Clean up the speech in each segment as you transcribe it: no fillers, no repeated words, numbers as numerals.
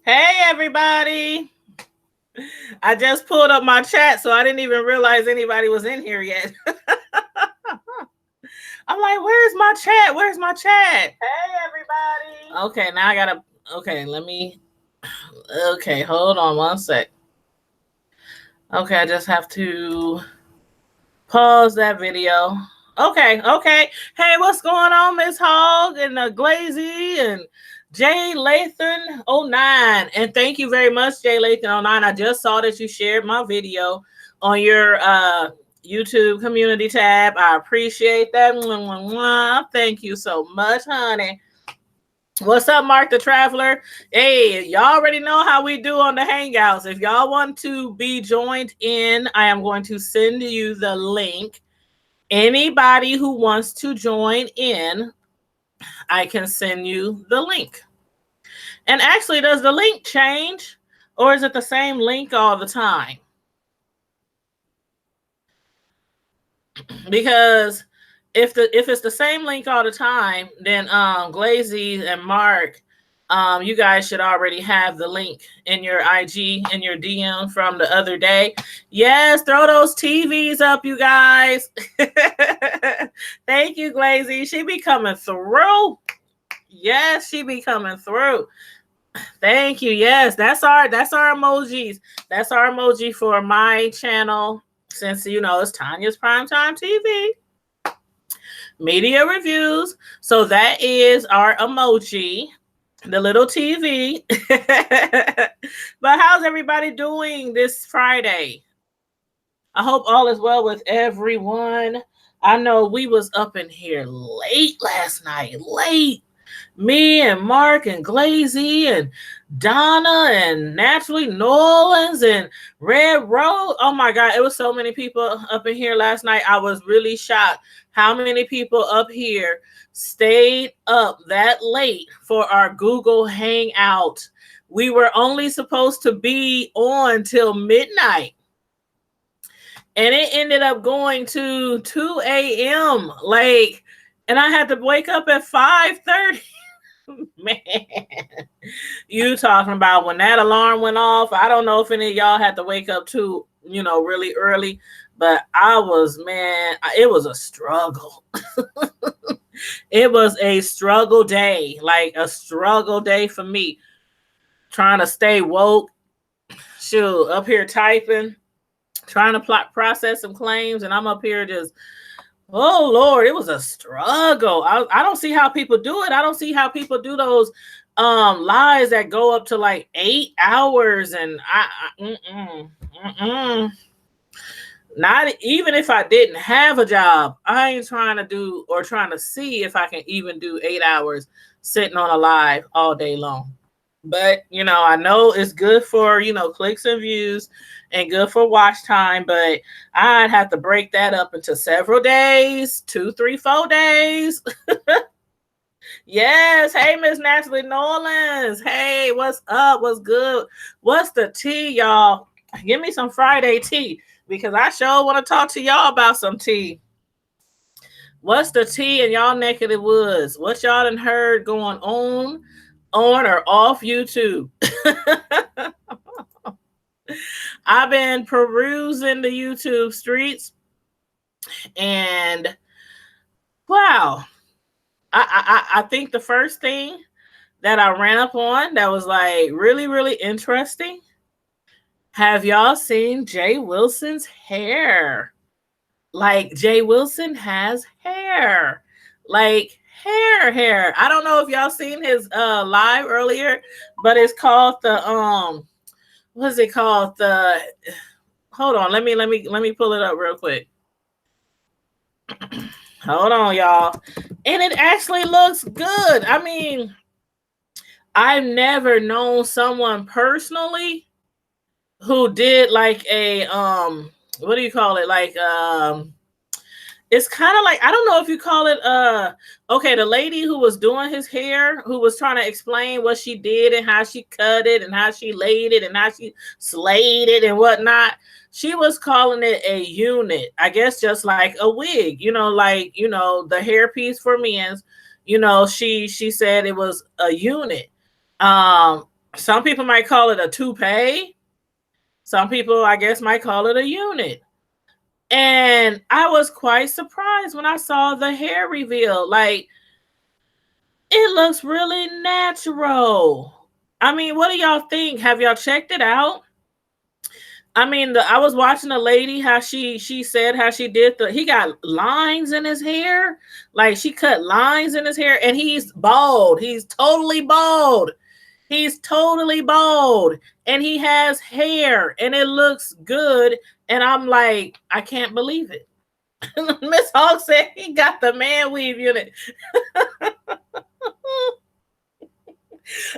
Hey, everybody. I just pulled up my chat, so I didn't even realize anybody was in here yet. I'm like, where's my chat? Where's my chat? Hey, everybody. Okay, now I gotta. Okay, let me. Okay, hold on one sec. Okay, I just have to pause that video. Okay. Hey, what's going on, Miss Hogg and Glazy and Jay Lathan 09? And thank you very much, Jay Lathan 09. I just saw that you shared my video on your YouTube community tab. I appreciate that. Thank you so much, honey. What's up, Mark the Traveler? Hey, y'all already know how we do on the Hangouts. If y'all want to be joined in, I am going to send you the link. Anybody who wants to join in, I can send you the link. And actually, does the link change, or is it the same link all the time? Because if it's the same link all the time, then Glazy and Mark, you guys should already have the link in your IG and your DM from the other day. Yes, throw those TVs up, you guys. Thank you, Glazy. She be coming through. Yes, she be coming through. Thank you. Yes, that's our emojis. That's our emoji for my channel. Since it's Tanya's Primetime TV. Media reviews. So that is our emoji, the little TV. But how's everybody doing this Friday? I hope all is well with everyone. I know we was up in here late last night. Late. Me and Mark and Glazy and Donna and Naturally Nolans and Red Rose. Oh my God, it was so many people up in here last night. I was really shocked how many people up here stayed up that late for our Google Hangout. We were only supposed to be on till midnight. And it ended up going to 2 a.m. And I had to wake up at 5:30. Man, you talking about when that alarm went off. I don't know if any of y'all had to wake up too, really early, but it was a struggle. It was a struggle day, like a struggle day for me, trying to stay woke. Shoot, up here typing, trying to process some claims, and I'm up here just, oh Lord, it was a struggle. I don't see how people do it. I don't see how people do those lives that go up to like 8 hours, and not even if I didn't have a job, I ain't trying to see if I can even do 8 hours sitting on a live all day long. But I know it's good for clicks and views and good for watch time, but I'd have to break that up into several days, 2, 3, 4 days. Yes. Hey, Miss Naturally Nolans. Hey, what's up? What's good? What's the tea, y'all? Give me some Friday tea, because I sure want to talk to y'all about some tea. What's the tea in y'all neck of the woods? What y'all done heard going on or off YouTube? I've been perusing the YouTube streets, and wow, I think the first thing that I ran up on that was like really, really interesting. Have y'all seen Jay Wilson's hair? Like, Jay Wilson has hair, like hair. I don't know if y'all seen his live earlier, but it's called the what's it called? Hold on, let me pull it up real quick. Hold on, y'all. And it actually looks good. I mean, I've never known someone personally who did like a what do you call it? Like it's kind of like, I don't know if you call it okay, the lady who was doing his hair, who was trying to explain what she did and how she cut it and how she laid it and how she slayed it and whatnot. She was calling it a unit, I guess, just like a wig, like the hairpiece for men's. She said it was a unit. Some people might call it a toupee. Some people, I guess, might call it a unit. And I was quite surprised when I saw the hair reveal. Like, it looks really natural. I mean, what do y'all think? Have y'all checked it out? I mean, I was watching a lady how she said how she did he got lines in his hair. Like, she cut lines in his hair, and he's bald. He's totally bald. He's totally bald, and he has hair, and it looks good. And I'm like, I can't believe it. Miss Hawk said he got the man weave unit.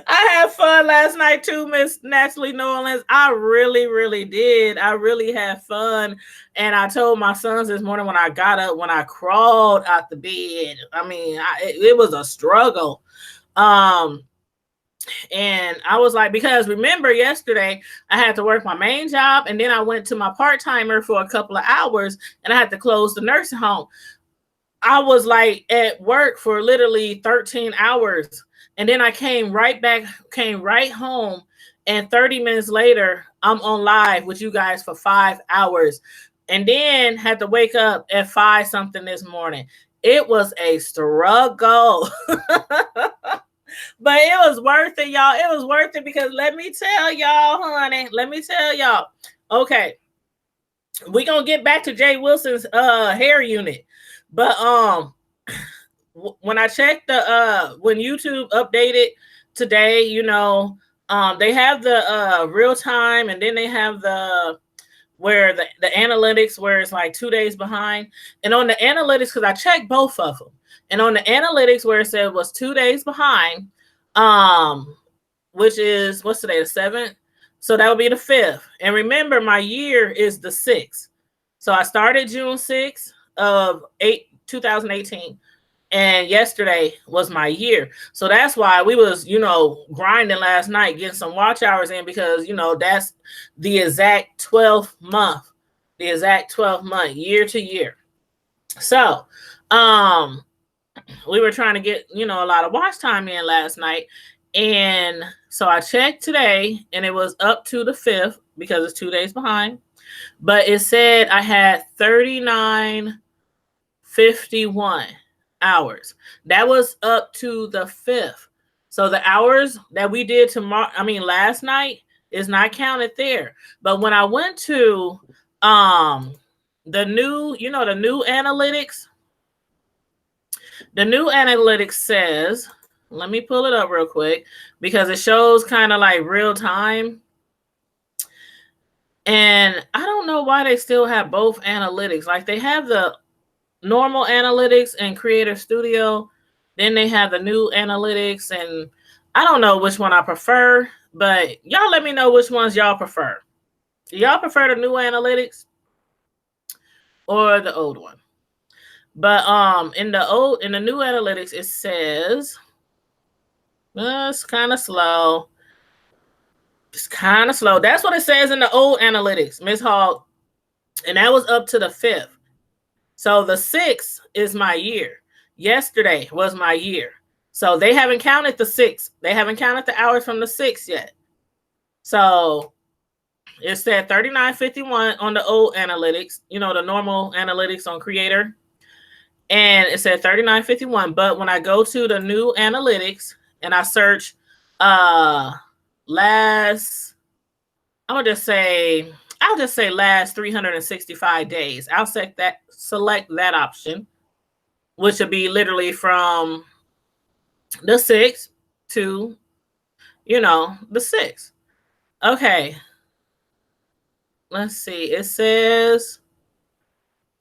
I had fun last night too, Miss Natalie New Orleans. I really, really did. I really had fun. And I told my sons this morning when I got up, when I crawled out the bed, I mean, it was a struggle. And I was like, because remember yesterday I had to work my main job, and then I went to my part-timer for a couple of hours, and I had to close the nursing home. I was like at work for literally 13 hours. And then I came right home, and 30 minutes later, I'm on live with you guys for 5 hours. And then had to wake up at 5 something this morning. It was a struggle. But it was worth it, y'all. It was worth it because let me tell y'all, honey. Let me tell y'all. Okay. We're going to get back to Jay Wilson's hair unit. But when I checked when YouTube updated today, you know, they have the real time, and then they have the analytics where it's like 2 days behind. And on the analytics, because I checked both of them, and on the analytics where it said it was 2 days behind, which is, what's today, the 7th? So that would be the 5th. And remember, my year is the 6th. So I started June 6th of 2018. And yesterday was my year. So that's why we was, you know, grinding last night, getting some watch hours in, because, you know, that's the exact 12th month, year to year. So, we were trying to get, you know, a lot of watch time in last night. And so I checked today, and it was up to the 5th because it's 2 days behind. But it said I had 39:51 hours. That was up to the 5th. So the hours that we did last night is not counted there. But when I went to the new analytics, the new analytics says, let me pull it up real quick because it shows kind of like real time. And I don't know why they still have both analytics. Like, they have the normal analytics and Creator Studio, then they have the new analytics, and I don't know which one I prefer, but y'all let me know which ones y'all prefer. Do y'all prefer the new analytics or the old one? But in the new analytics, it says it's kind of slow. It's kind of slow. That's what it says in the old analytics, Miss Hall. And that was up to the 5th. So the 6th is my year. Yesterday was my year. So they haven't counted the 6th. They haven't counted the hours from the 6th yet. So it said 39:51 on the old analytics, you know, the normal analytics on Creator. And it said 39:51. But when I go to the new analytics and I search I'll just say last 365 days. I'll select that option, which would be literally from the 6th to, you know, the 6th. Okay. Let's see. It says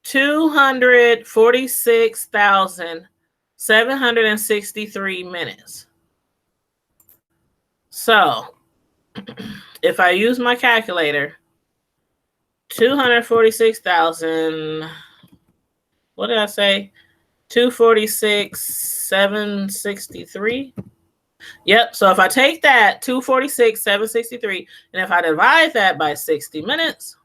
246,763 minutes. So if I use my calculator, 246,000, what did I say? 246,763. Yep. So if I take that 246,763, and if I divide that by 60 minutes,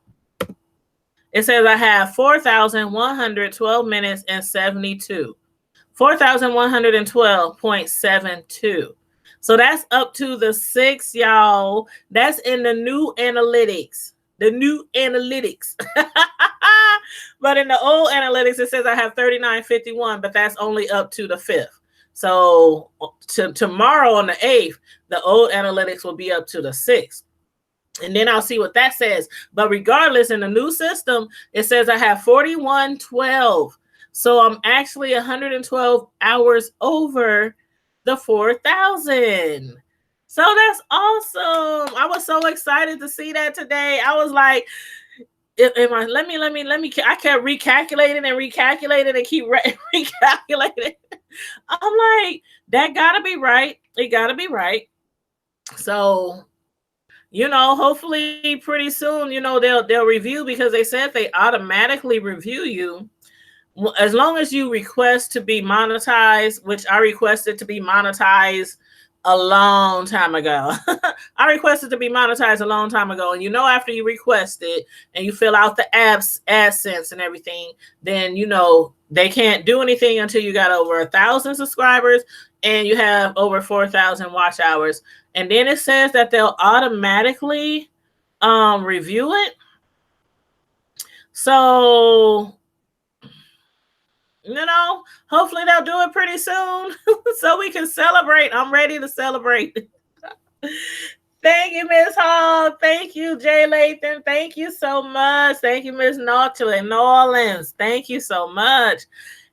it says I have 4,112 minutes and 72. 4,112.72. So that's up to the 6, y'all. That's in the new analytics. The new analytics. But in the old analytics, it says I have 3951, but that's only up to the 5th. So tomorrow on the 8th, the old analytics will be up to the 6th. And then I'll see what that says. But regardless, in the new system, it says I have 4112. So I'm actually 112 hours over the 4,000. So that's awesome. I was so excited to see that today. I was like, let me, I kept recalculating and keep recalculating. I'm like, that gotta be right. It gotta be right. So, hopefully pretty soon, they'll review, because they said they automatically review you as long as you request to be monetized, which I requested to be monetized a long time ago. I requested to be monetized a long time ago. And after you request it and you fill out the AdSense and everything, then they can't do anything until you got over 1,000 subscribers and you have over 4,000 watch hours. And then it says that they'll automatically review it. So hopefully they'll do it pretty soon so we can celebrate. I'm ready to celebrate. Thank you, Miss Hall. Thank you, Jay Lathan. Thank you so much. Thank you, Miss Nolans. Thank you so much.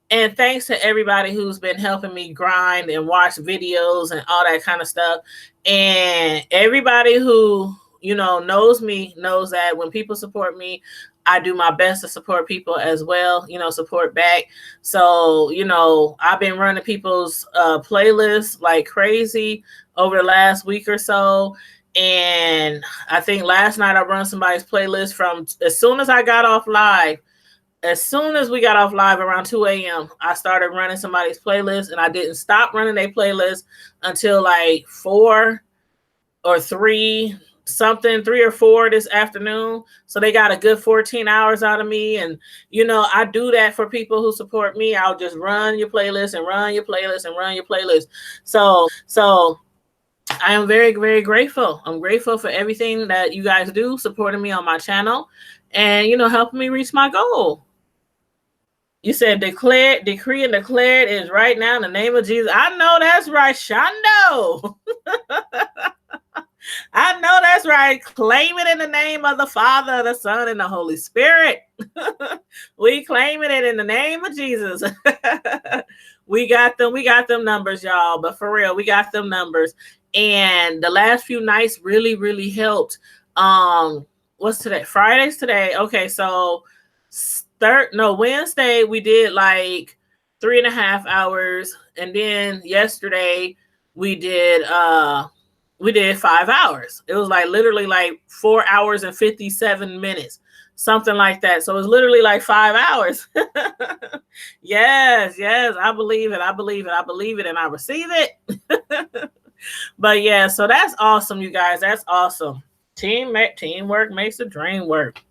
And thanks to everybody who's been helping me grind and watch videos and all that kind of stuff. And everybody who, knows me knows that when people support me, I do my best to support people as well, support back. So, I've been running people's playlists like crazy over the last week or so. And I think last night I run somebody's playlist from as soon as I got off live. As soon as we got off live around 2 a.m., I started running somebody's playlist, and I didn't stop running their playlist until like 4 or 3 or 4 this afternoon. So they got a good 14 hours out of me. And, I do that for people who support me. I'll just run your playlist and run your playlist and run your playlist. So I am very, very grateful. I'm grateful for everything that you guys do, supporting me on my channel and, helping me reach my goal. You said decree and declare it is right now in the name of Jesus. I know that's right, Shondo. I know that's right. Claim it in the name of the Father, the Son, and the Holy Spirit. We claim it in the name of Jesus. We got them numbers, y'all. But for real, we got them numbers. And the last few nights really, really helped. What's today? Friday's today. Okay, so Wednesday we did like 3.5 hours, and then yesterday we did 5 hours. It was like literally like 4 hours and 57 minutes, something like that. So it was literally like 5 hours. Yes, I believe it. I believe it, and I receive it. But yeah, so that's awesome, you guys. That's awesome. Teamwork makes the dream work.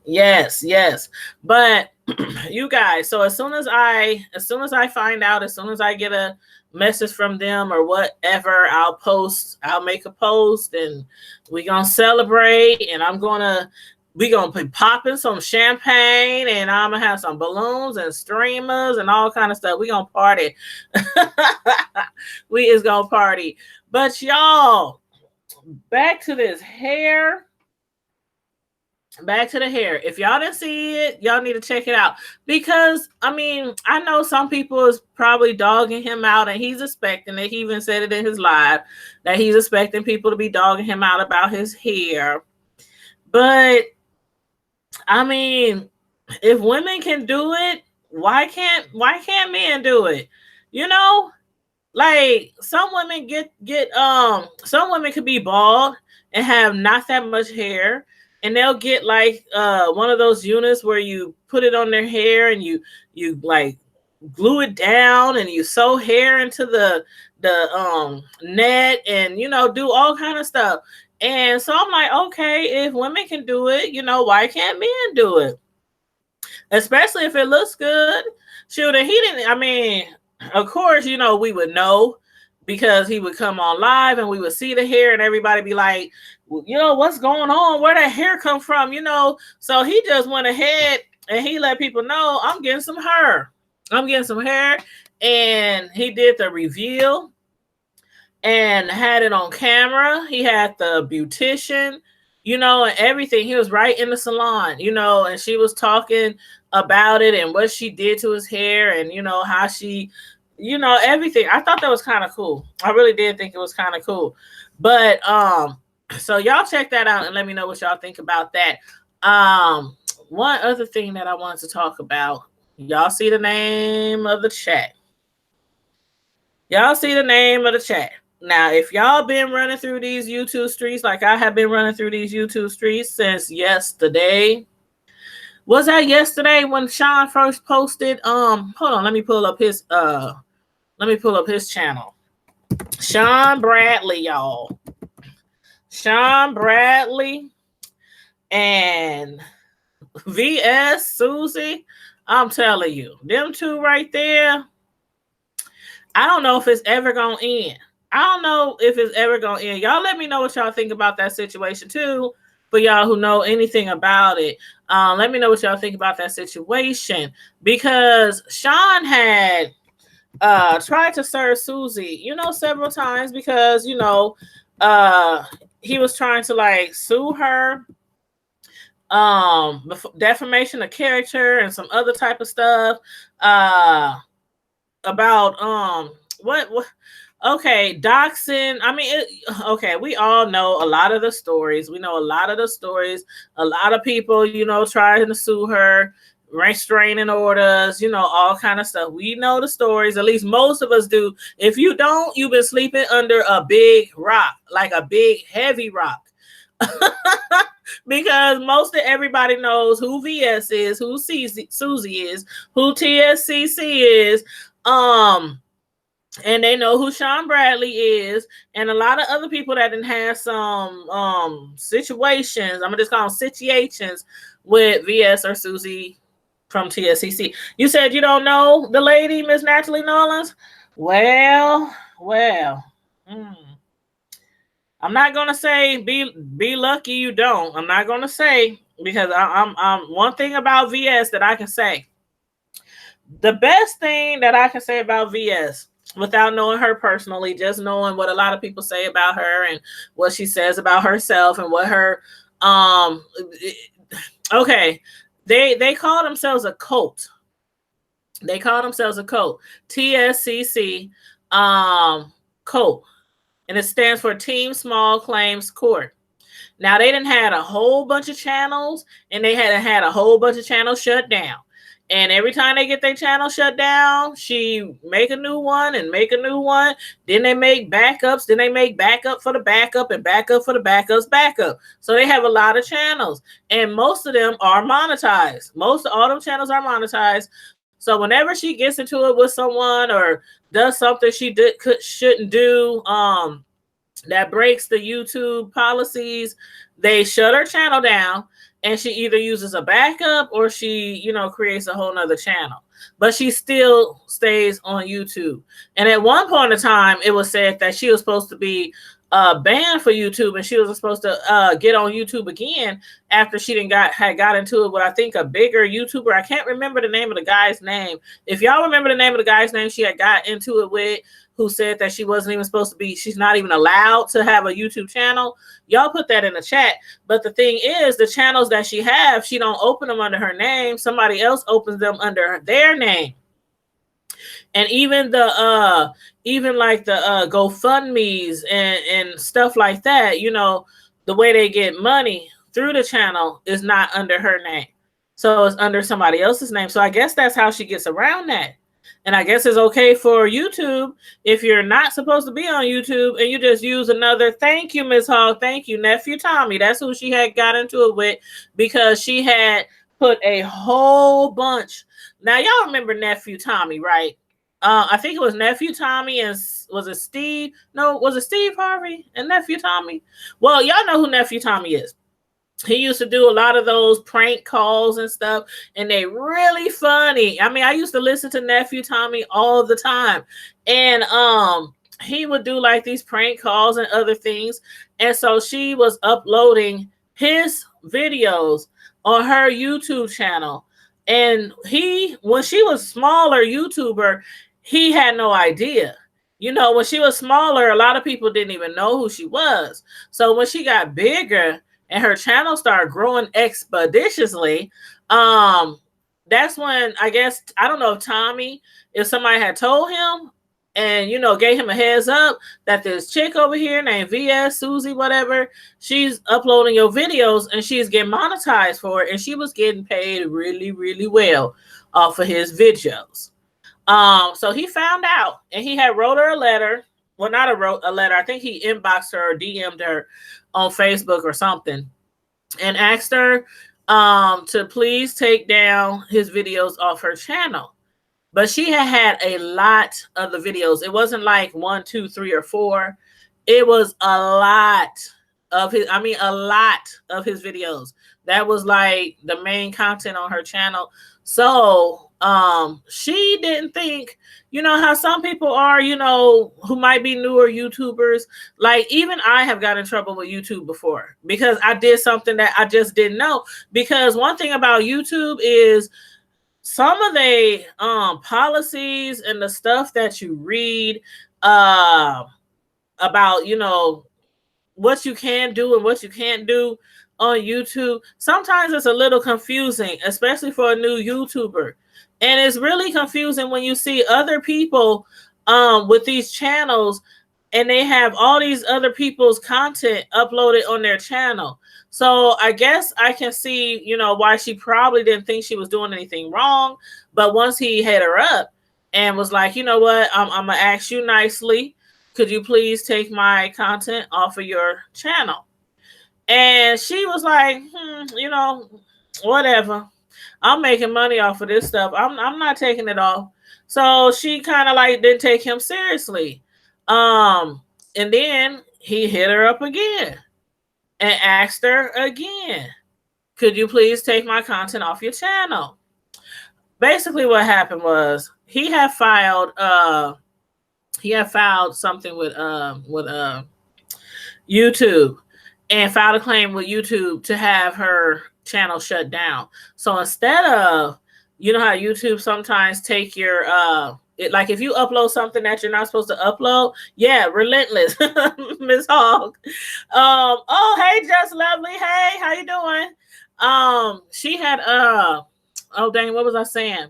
Yes. But you guys, so as soon as I find out, as soon as I get a message from them or whatever, I'll make a post, and we're gonna celebrate, and we're gonna be popping some champagne, and I'm gonna have some balloons and streamers and all kind of stuff. We're gonna party. We is gonna party. But y'all, back to this hair. Back to the hair. If y'all didn't see it, y'all need to check it out, because I know some people is probably dogging him out, and he's expecting it. He even said it in his live that he's expecting people to be dogging him out about his hair. But if women can do it, why can't men do it? Like some women some women could be bald and have not that much hair, and they'll get like one of those units where you put it on their hair and you like glue it down and you sew hair into the net and do all kind of stuff. And so I'm like, okay, if women can do it, why can't men do it? Especially if it looks good. Shoot, and he didn't. Of course, we would know because he would come on live and we would see the hair and everybody be like, well, you know, what's going on? Where that hair come from? You know, so he just went ahead and he let people know, I'm getting some hair. I'm getting some hair. And he did the reveal and had it on camera. He had the beautician, you know, and everything. He was right in the salon, you know, and she was talking about it and what she did to his hair and, you know, how she, you know, everything. I thought that was kind of cool. I really did think it was kind of cool. But so y'all check that out and let me know what y'all think about that. One other thing that I wanted to talk about. Y'all see the name of the chat. Y'all see the name of the chat. Now, if y'all been running through these YouTube streets like I have been running through these YouTube streets since yesterday. Was that yesterday when Sean first posted? Hold on, let me pull up his channel. Sean Bradley, y'all. Sean Bradley and VS Susie. I'm telling you, them two right there. I don't know if it's ever gonna end. I don't know if it's ever gonna end. Y'all let me know what y'all think about that situation too. For y'all who know anything about it, let me know what y'all think about that situation, because Sean had tried to serve Susie, you know, several times because, you know, he was trying to like sue her, defamation of character and some other type of stuff, about what okay, doxing. I mean, okay, we all know a lot of the stories. We know a lot of the stories. A lot of people, you know, trying to sue her, restraining orders, you know, all kind of stuff. We know the stories. At least most of us do. If you don't, you've been sleeping under a big rock, like a big heavy rock. Because most of everybody knows who VS is, who Susie is, who TSCC is, and they know who Sean Bradley is, and a lot of other people that didn't have some situations. I'm gonna just call them situations with VS or Susie from TSCC. You said you don't know the lady, Miss Natalie Nolans? Well. I'm not gonna say be lucky you don't. I'm not gonna say, because I'm one thing about VS that I can say. The best thing that I can say about VS, without knowing her personally, just knowing what a lot of people say about her and what she says about herself and what her okay, they call themselves a cult. They call themselves a cult. TSCC cult. And it stands for Team Small Claims Court. Now, they done had a whole bunch of channels, and they had a whole bunch of channels shut down. And every time they get their channel shut down, she make a new one and make a new one. Then they make backups. Then they make backup for the backup and backup for the backup's backup. So they have a lot of channels, and most of them are monetized. All them channels are monetized. So whenever she gets into it with someone or does something she shouldn't do, that breaks the YouTube policies, they shut her channel down, and she either uses a backup or she, you know, creates a whole nother channel. But she still stays on YouTube. And at one point in time, it was said that she was supposed to be banned for YouTube, and she was supposed to get on YouTube again after she had got into it with, I think, a bigger YouTuber. I can't remember the name of the guy's name. If y'all remember the name of the guy's name she had got into it with, who said that she wasn't even supposed to be, she's not even allowed to have a YouTube channel, y'all put that in the chat. But the thing is, the channels that she have, she don't open them under her name. Somebody else opens them under their name. And even the GoFundMe's and stuff like that, you know, the way they get money through the channel is not under her name. So it's under somebody else's name. So I guess that's how she gets around that. And I guess it's okay for YouTube if you're not supposed to be on YouTube and you just use another. Thank you, Ms. Hall. Thank you, Nephew Tommy. That's who she had got into it with, because she had put a whole bunch. Now, y'all remember Nephew Tommy, right? I think it was Nephew Tommy and was it Steve? No, was it Steve Harvey and Nephew Tommy? Well, y'all know who Nephew Tommy is. He used to do a lot of those prank calls and stuff, and they really funny. I mean, I used to listen to Nephew Tommy all the time. And he would do like these prank calls and other things. And so she was uploading his videos on her YouTube channel. And when she was smaller YouTuber, he had no idea. You know, when she was smaller, a lot of people didn't even know who she was. So when she got bigger and her channel started growing expeditiously, that's when, I guess, I don't know if Tommy, if somebody had told him and, you know, gave him a heads up that this chick over here named VS, Susie, whatever, she's uploading your videos and she's getting monetized for it. And she was getting paid really, really well off of his videos. So he found out and he had wrote her a letter. Well, not a letter. I think he inboxed her or DM'd her on Facebook or something and asked her to please take down his videos off her channel. But she had a lot of the videos. It wasn't like 1, 2, 3, or 4. It was a lot of his videos. That was like the main content on her channel. So she didn't think, you know how some people are, you know, who might be newer YouTubers. Like even I have got in trouble with YouTube before because I did something that I just didn't know. Because one thing about YouTube is some of the policies and the stuff that you read about, you know, what you can do and what you can't do on YouTube, sometimes it's a little confusing, especially for a new YouTuber. And it's really confusing when you see other people with these channels and they have all these other people's content uploaded on their channel. So I guess I can see, you know, why she probably didn't think she was doing anything wrong. But once he hit her up and was like, you know what, I'm going to ask you nicely, could you please take my content off of your channel? And she was like, you know, whatever. I'm making money off of this stuff. I'm not taking it off. So she kind of like didn't take him seriously. And then he hit her up again and asked her again, could you please take my content off your channel? Basically what happened was he had filed something with YouTube and filed a claim with YouTube to have her channel shut down. So instead of, you know how YouTube sometimes take your like if you upload something that you're not supposed to upload, yeah, relentless, Miss Hogg. Oh, hey, Just Lovely. Hey, how you doing? She had oh dang, what was I saying?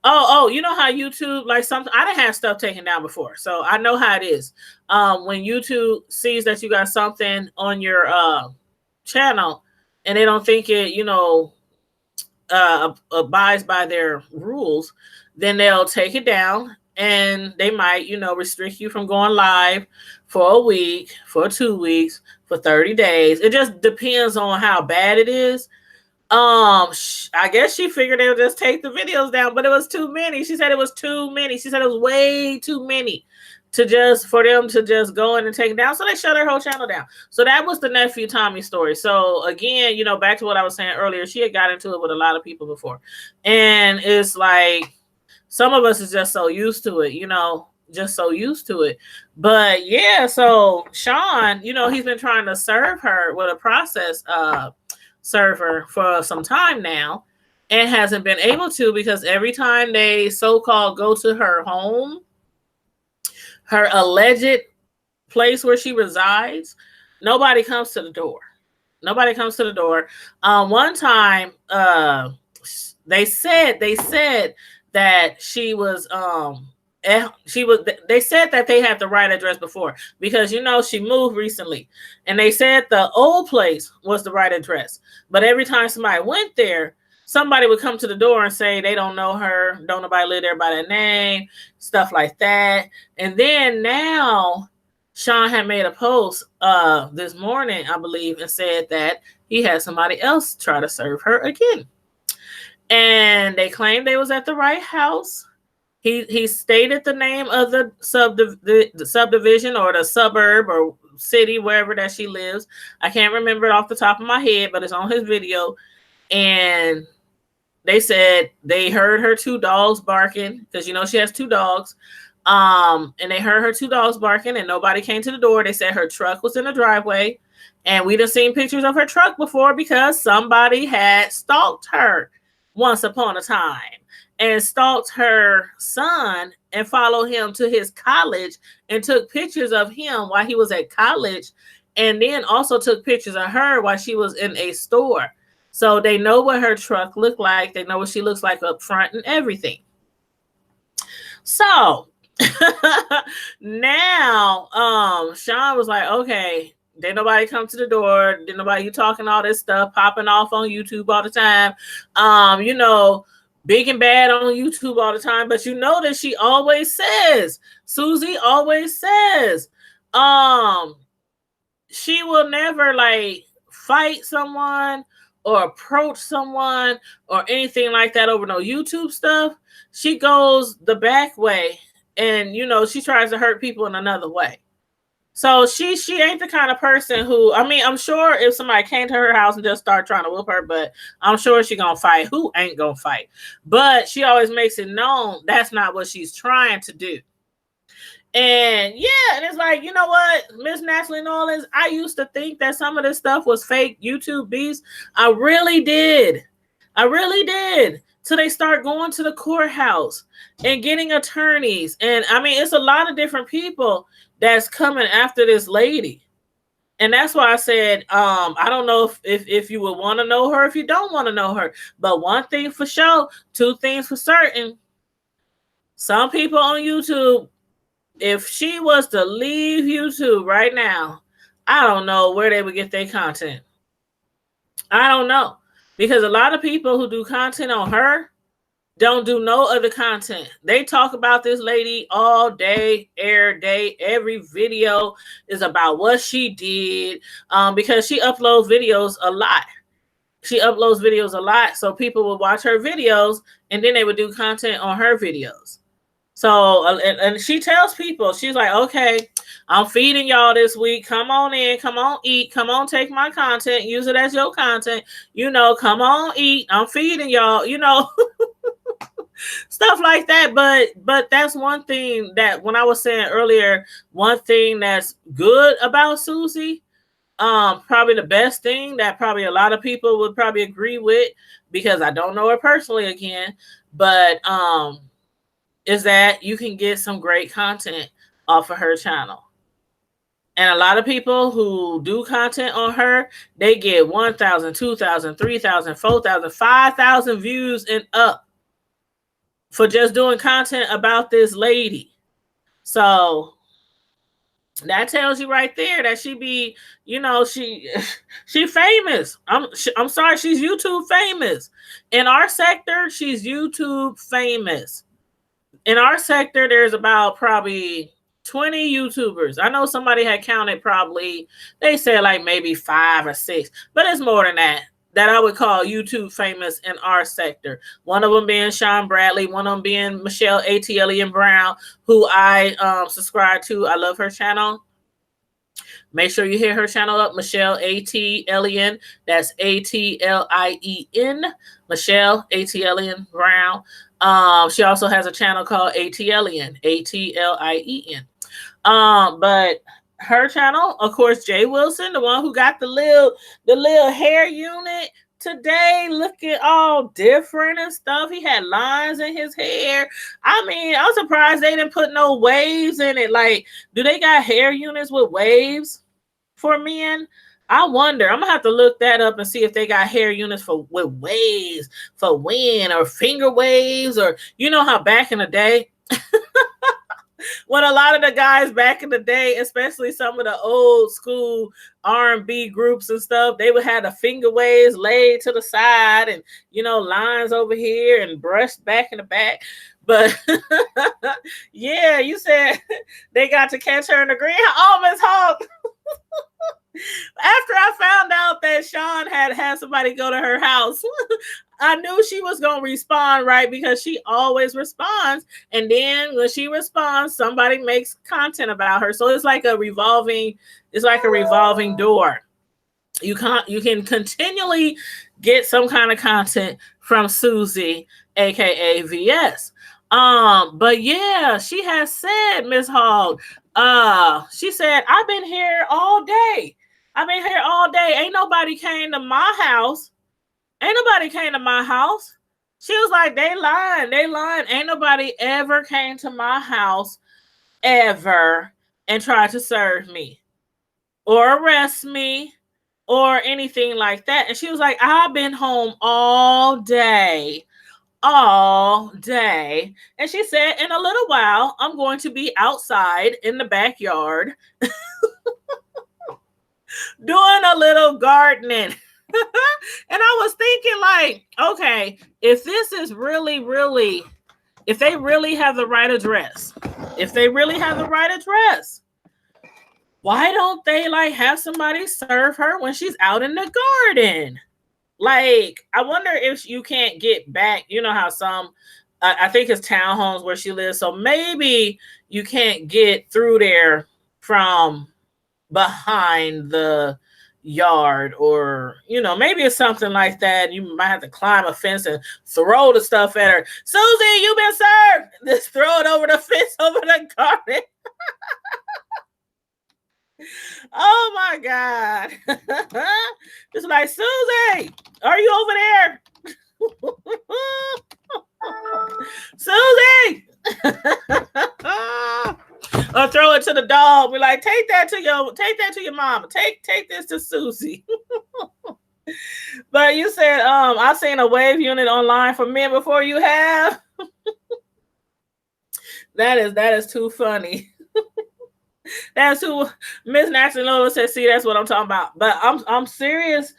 Oh, you know how YouTube, like something, I didn't have stuff taken down before, so I know how it is. When YouTube sees that you got something on your channel and they don't think it, you know, abides by their rules, then they'll take it down and they might, you know, restrict you from going live for a week, for 2 weeks, for 30 days. It just depends on how bad it is. I guess she figured they would just take the videos down, but it was too many. She said it was too many. She said it was way too many for them to just go in and take it down. So they shut her whole channel down. So that was the nephew Tommy story. So again, you know, back to what I was saying earlier, she had got into it with a lot of people before. And it's like some of us is just so used to it, you know, just so used to it. But yeah, so Sean, you know, he's been trying to serve her with a process server for some time now and hasn't been able to because every time they so-called go to her home, her alleged place where she resides, nobody comes to the door. Nobody comes to the door. One time, they said that she was they said that they had the right address before because, you know, she moved recently and they said the old place was the right address. But every time somebody went there, somebody would come to the door and say they don't know her, don't nobody live there by that name, stuff like that. And then now Sean had made a post this morning, I believe, and said that he had somebody else try to serve her again. And they claimed they was at the right house. He stated the name of the subdivision or the suburb or city, wherever that she lives. I can't remember it off the top of my head, but it's on his video. And they said they heard her 2 dogs barking because, you know, she has 2 dogs. And they heard her two dogs barking and nobody came to the door. They said her truck was in the driveway. And we done seen pictures of her truck before because somebody had stalked her once upon a time and stalked her son and followed him to his college and took pictures of him while he was at college, and then also took pictures of her while she was in a store. So they know what her truck looked like. They know what she looks like up front and everything. So now Sean was like, okay, did nobody come to the door? Did nobody, you talking all this stuff, popping off on YouTube all the time? You know, big and bad on YouTube all the time. But you know that she always says, Susie always says, she will never like fight someone or approach someone or anything like that over no YouTube stuff. She goes the back way and, you know, she tries to hurt people in another way. So she ain't the kind of person who, I mean, I'm sure if somebody came to her house and just started trying to whoop her, but I'm sure she gonna fight. Who ain't gonna fight? But she always makes it known that's not what she's trying to do. And yeah, and it's like, you know what, Miss Natalie Nolan, I used to think that some of this stuff was fake YouTube beefs. I really did. So they start going to the courthouse and getting attorneys. And I mean, it's a lot of different people that's coming after this lady. And that's why I said, I don't know if you would want to know her, if you don't want to know her. But one thing for sure, two things for certain. Some people on YouTube, if she was to leave YouTube right now, I don't know where they would get their content. I don't know. Because a lot of people who do content on her don't do no other content. They talk about this lady all day, every day. Every video is about what she did, because she uploads videos a lot. So people would watch her videos and then they would do content on her videos. So, and she tells people, she's like, okay, I'm feeding y'all this week. Come on in, come on eat, come on take my content, use it as your content. You know, come on eat. I'm feeding y'all, you know, stuff like that. But that's one thing that when I was saying earlier, one thing that's good about Susie, probably the best thing that probably a lot of people would probably agree with, because I don't know her personally again, but is that you can get some great content off of her channel. And a lot of people who do content on her, they get 1,000, 2,000, 3,000, 4,000, 5,000 views and up for just doing content about this lady. So that tells you right there that she be, you know, she famous. I'm sorry, she's YouTube famous. In our sector, she's YouTube famous. In our sector, there's about probably 20 YouTubers. I know somebody had counted probably, they said like maybe 5 or 6, but it's more than that I would call YouTube famous in our sector. One of them being Sean Bradley, one of them being Michelle A.T. Elian Brown, who I subscribe to. I love her channel. Make sure you hit her channel up, Michelle A.T. Elian. That's A-T-L-I-E-N. Michelle A.T. Elian Brown. She also has a channel called A.T.Elian, A-T-L-I-E-N. But her channel, of course, Jay Wilson, the one who got the little hair unit today, looking all different and stuff. He had lines in his hair. I mean, I'm surprised they didn't put no waves in it. Like, do they got hair units with waves for men? I wonder. I'm gonna have to look that up and see if they got hair units with waves for wind or finger waves, or you know how back in the day when a lot of the guys back in the day, especially some of the old school R&B groups and stuff, they would have the finger waves laid to the side and, you know, lines over here and brushed back in the back. But yeah, you said they got to catch her in the green. Oh, Miss Hawk. After I found out that Sean had somebody go to her house, I knew she was going to respond, right? Because she always responds. And then when she responds, somebody makes content about her. So it's like a revolving door. You can continually get some kind of content from Susie, aka VS. But yeah, she has said, Miss Hogg, she said, I've been here all day. I've been here all day. Ain't nobody came to my house. Ain't nobody came to my house. She was like, they lying. They lying. Ain't nobody ever came to my house ever and tried to serve me or arrest me or anything like that. And she was like, I've been home all day. And she said, in a little while, I'm going to be outside in the backyard doing a little gardening. And I was thinking, like, okay, if this is really, if they really have the right address, why don't they like have somebody serve her when she's out in the garden? Like, I wonder if you can't get back. You know how some, I think it's townhomes where she lives. So maybe you can't get through there from behind the yard, or, you know, maybe it's something like that. You might have to climb a fence and throw the stuff at her. Susie, you've been served. Just throw it over the fence, over the garden. Oh my God. It's like, Susie, are you over there? Susie. Or throw it to the dog. Be like, take that to your mama. Take this to Susie. But you said, I've seen a wave unit online for men before. You have. That is too funny. That's who Miss Nasty Lola said. See, that's what I'm talking about. But I'm serious.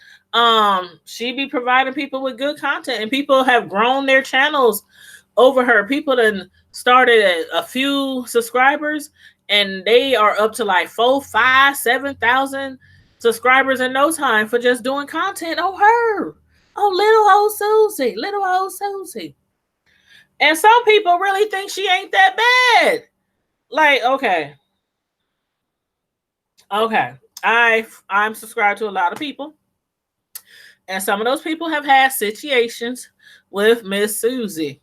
She be providing people with good content, and people have grown their channels over her. People that started at a few subscribers, and they are up to like 4, 5, 7,000 subscribers in no time for just doing content on her. Oh, little old Susie. And some people really think she ain't that bad. Like, okay. I'm subscribed to a lot of people, and some of those people have had situations with Miss Susie.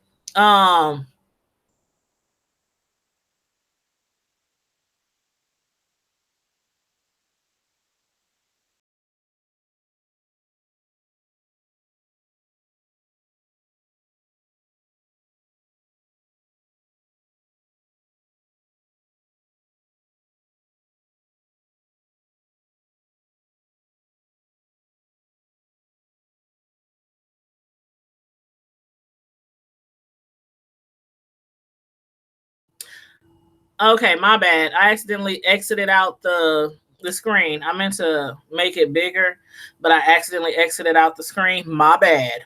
Okay, my bad. I accidentally exited out the screen. I meant to make it bigger, but I accidentally exited out the screen. My bad.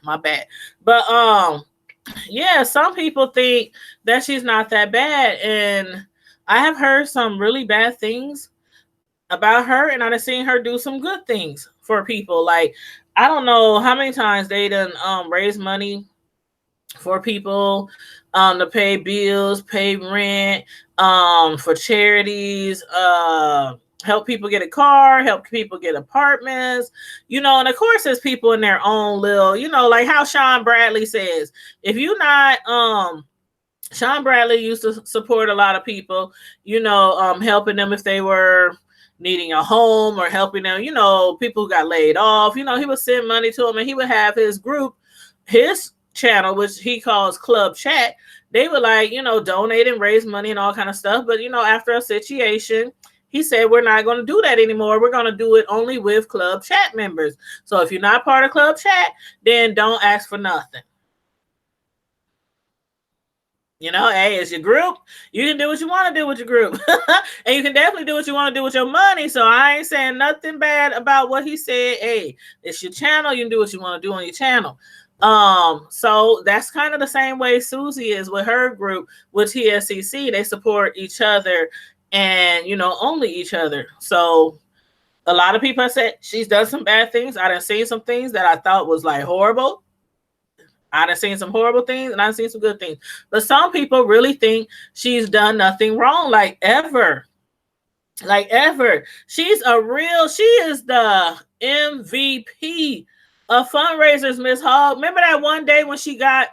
But yeah, some people think that she's not that bad, and I have heard some really bad things about her, and I've seen her do some good things for people. Like, I don't know how many times they done raise money for people to pay bills, pay rent, for charities, help people get a car, help people get apartments, you know. And of course there's people in their own little, you know, like how Sean Bradley says, if you're not Sean Bradley used to support a lot of people, you know, helping them if they were needing a home, or helping them, you know, people who got laid off. You know, he would send money to them, and he would have his group, his channel, which he calls Club Chat. They would, like, you know, donate and raise money and all kind of stuff. But, you know, after a situation, he said, we're not going to do that anymore. We're going to do it only with Club Chat members. So if you're not part of Club Chat, then don't ask for nothing. You know, hey, it's your group. You can do what you want to do with your group. And you can definitely do what you want to do with your money. So I ain't saying nothing bad about what he said. Hey, it's your channel. You can do what you want to do on your channel. So that's kind of the same way Susie is with her group with TSCC. They support each other, and, you know, only each other. So a lot of people have said she's done some bad things. I done seen some things that I thought was like horrible. I done seen some horrible things, and I've seen some good things. But some people really think she's done nothing wrong, like ever. Like ever. She is the MVP of fundraisers, Miss Hogg. Remember that one day when she got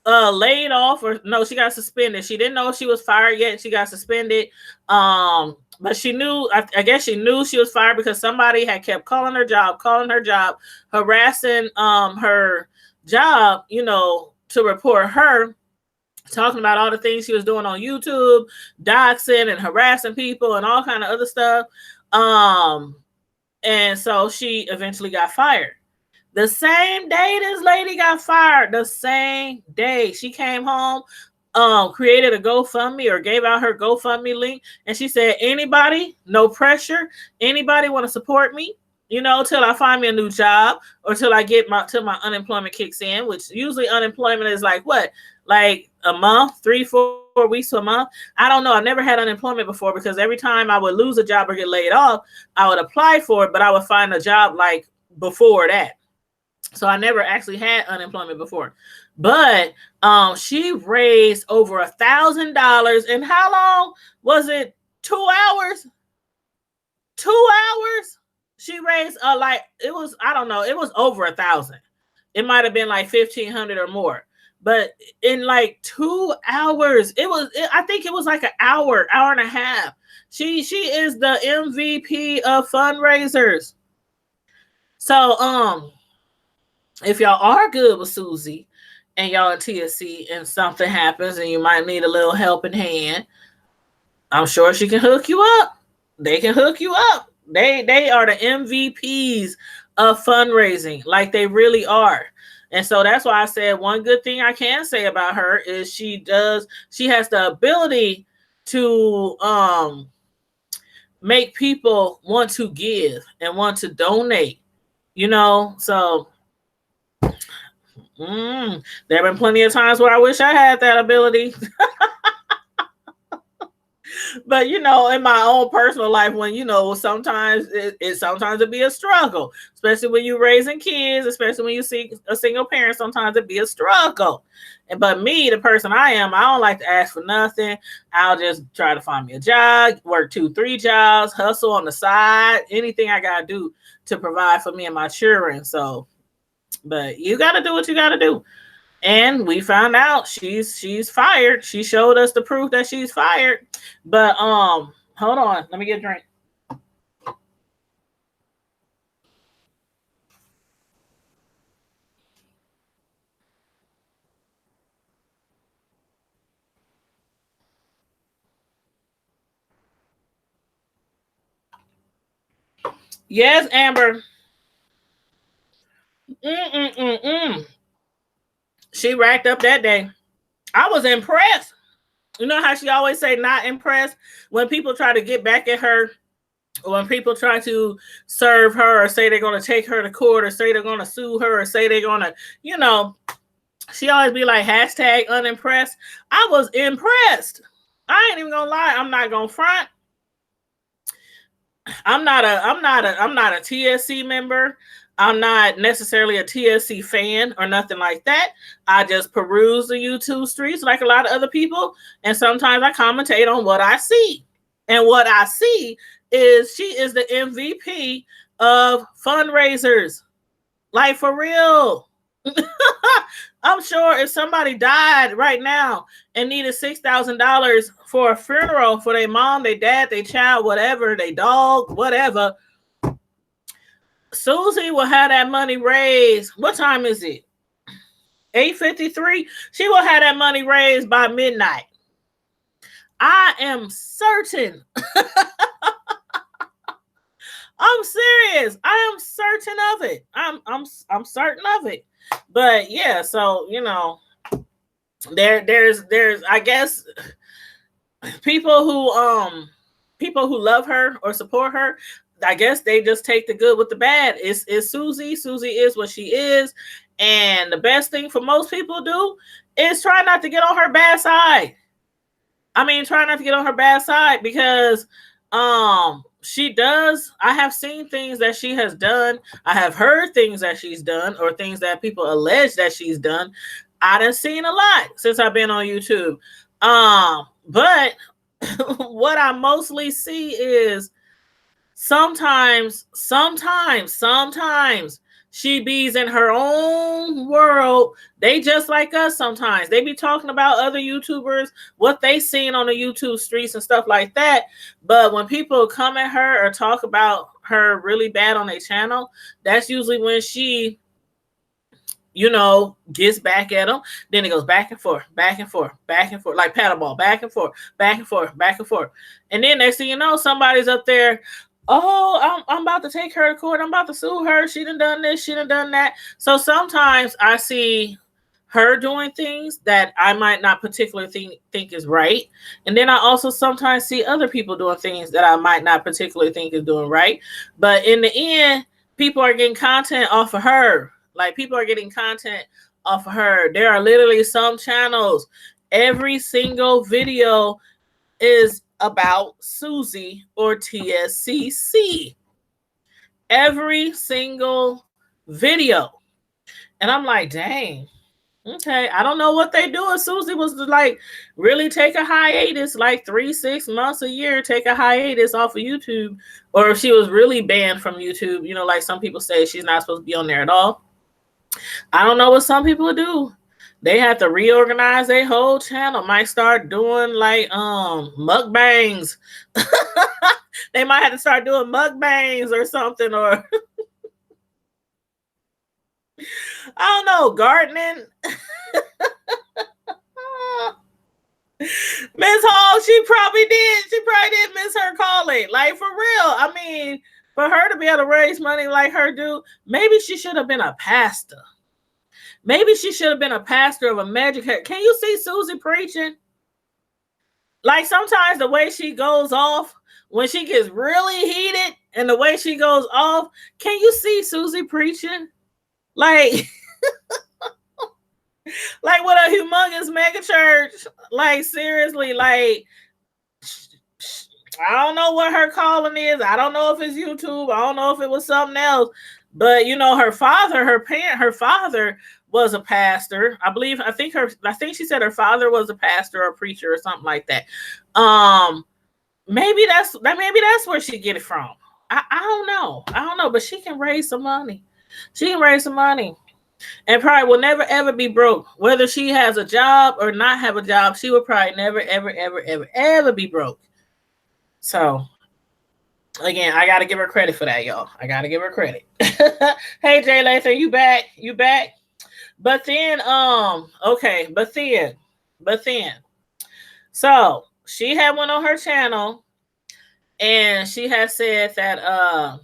laid off, or no, she got suspended. She didn't know she was fired yet. She got suspended. But she knew, I guess she knew she was fired because somebody had kept calling her job, harassing her job, to report her, talking about all the things she was doing on YouTube, doxing and harassing people and all kind of other stuff. And so she eventually got fired. The same day this lady got fired, the same day she came home, created a GoFundMe or gave out her GoFundMe link, and she said, anybody, no pressure, anybody want to support me, till I find me a new job or till I get till my unemployment kicks in, which usually unemployment is like what? Like a month, 3-4 weeks to a month. I don't know. I've never had unemployment before because every time I would lose a job or get laid off, I would apply for it, but I would find a job like before that. So I never actually had unemployment before. But she raised over $1,000. And how long was it? 2 hours? 2 hours? She raised it was, I don't know, it was over 1,000. It might have been like 1,500 or more. But in like 2 hours, I think it was like an hour and a half. She is the MVP of fundraisers. So if y'all are good with Susie and y'all in TSC and something happens and you might need a little helping hand, I'm sure she can hook you up. They can hook you up. They are the MVPs of fundraising, like they really are. And so that's why I said one good thing I can say about her is she has the ability to make people want to give and want to donate, so there have been plenty of times where I wish I had that ability. But in my own personal life, when sometimes it'd be a struggle, especially when you're raising kids, especially when you see a single parent, sometimes it'd be a struggle. But me, the person I am, I don't like to ask for nothing. I'll just try to find me a job, work 2-3 jobs, hustle on the side, anything I gotta do to provide for me and my children. So, but you gotta do what you gotta do. And we found out she's fired. She showed us the proof that she's fired. But hold on, let me get a drink. Yes, Amber. She racked up that day. I was impressed. You know how she always say not impressed when people try to get back at her, or when people try to serve her or say they're going to take her to court or say they're going to sue her or say they're going to, she always be like hashtag unimpressed. I was impressed. I ain't even gonna lie. I'm not gonna front. I'm not a TSC member. I'm not necessarily a TSC fan or nothing like that. I just peruse the YouTube streets like a lot of other people. And sometimes I commentate on what I see. And what I see is she is the MVP of fundraisers. Like for real. I'm sure if somebody died right now and needed $6,000 for a funeral for their mom, their dad, their child, whatever, their dog, whatever, Susie will have that money raised. What time is it? 8:53. She will have that money raised by midnight. I am certain. I'm serious. I am certain of it. I'm certain of it. But yeah, so there's I guess people who love her or support her, I guess they just take the good with the bad. It's Susie. Susie is what she is. And the best thing for most people to do is try not to get on her bad side. Try not to get on her bad side because she does. I have seen things that she has done. I have heard things that she's done or things that people allege that she's done. I done seen a lot since I've been on YouTube. But what I mostly see is sometimes She be's in her own world. They just like us sometimes. They be talking about other YouTubers, what they seen on the YouTube streets and stuff like that. But when people come at her or talk about her really bad on their channel, that's usually when she, gets back at them. Then it goes back and forth, back and forth, back and forth, like paddleball, back and forth, back and forth, back and forth. And then next thing you know, somebody's up there, oh, I'm about to take her to court. I'm about to sue her. She done this. She done that. So sometimes I see her doing things that I might not particularly think is right. And then I also sometimes see other people doing things that I might not particularly think is doing right. But in the end, people are getting content off of her. Like, people are getting content off of her. There are literally some channels, every single video is about Susie or TSCC. Every single video. And I'm like, dang. Okay, I don't know what they do. If Susie was to like really take a hiatus, like 3-6 months a year, take a hiatus off of YouTube, or if she was really banned from YouTube, like some people say she's not supposed to be on there at all. I don't know what some people do. They have to reorganize their whole channel. Might start doing like mukbangs. They might have to start doing mukbangs or something, or I don't know, gardening. Miss Hall, she probably did miss her calling. Like, for real. I mean, for her to be able to raise money like her do, maybe she should have been a pastor. Maybe she should have been a pastor of a magic hair. Can you see Susie preaching? Like, sometimes the way she goes off, when she gets really heated and the way she goes off, can you see Susie preaching? Like, like with a humongous mega church. Like, seriously, like, I don't know what her calling is. I don't know if it's YouTube. I don't know if it was something else. But her father was a pastor. I think she said her father was a pastor or a preacher or something like that. Maybe that's where she get it from. I don't know, but she can raise some money. And probably will never ever be broke. Whether she has a job or not have a job, she will probably never ever be broke. So again, I gotta give her credit for that, y'all. I gotta give her credit. Hey, Jay Lather, you back? But then, so she had one on her channel, and she had said that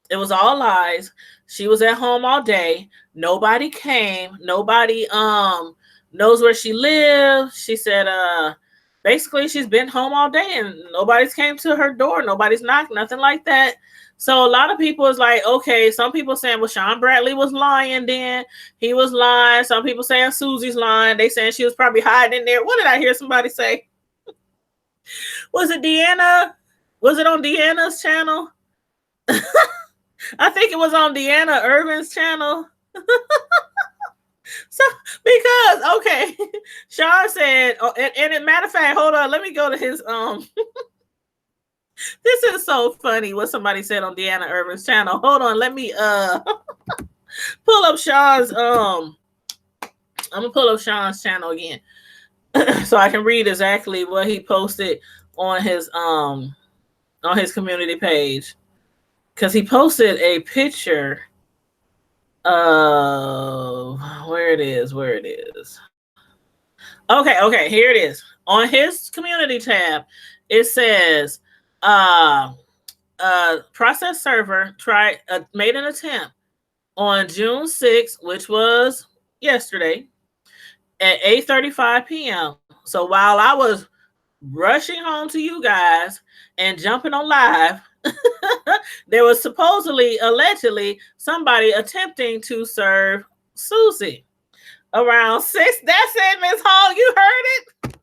it was all lies. She was at home all day. Nobody came. Nobody knows where she lives. She said basically she's been home all day and nobody's came to her door. Nobody's knocked, nothing like that. So a lot of people is like, okay, some people saying, well, Sean Bradley was lying then. He was lying. Some people saying Susie's lying. They saying she was probably hiding in there. What did I hear somebody say? Was it Deanna? Was it on Deanna's channel? I think it was on Deanna Irvin's channel. So, because, okay, Sean said, and as a matter of fact, hold on, let me go to his, this is so funny what somebody said on Deanna Irvin's channel. Hold on, let me, pull up Sean's, I'm gonna pull up Sean's channel again so I can read exactly what he posted on his community page. Because he posted a picture of where it is. Okay, here it is. On his community tab, it says process server made an attempt on June 6th, which was yesterday, at 8:35 p.m. So while I was rushing home to you guys and jumping on live, there was allegedly somebody attempting to serve Susie around 6. That's it, Miss Hall. You heard it?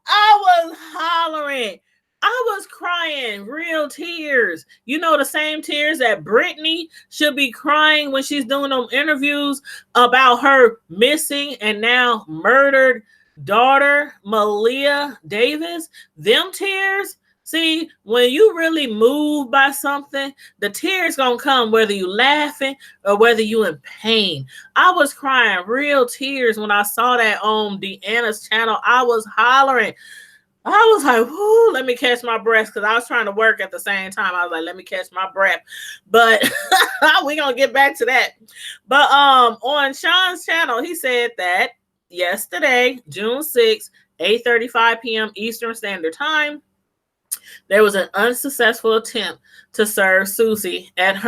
I was hollering. I was crying real tears. The same tears that Brittany should be crying when she's doing them interviews about her missing and now murdered daughter, Malia Davis. Them tears. See, when you really moved by something, the tears gonna come whether you laughing or whether you in pain. I was crying real tears when I saw that on Deanna's channel. I was hollering. I was like, whoo, let me catch my breath, because I was trying to work at the same time. I was like, let me catch my breath. But we're gonna get back to that. But on Sean's channel, he said that yesterday, June 6th, 8:35 p.m. Eastern Standard Time, there was an unsuccessful attempt to serve Susie at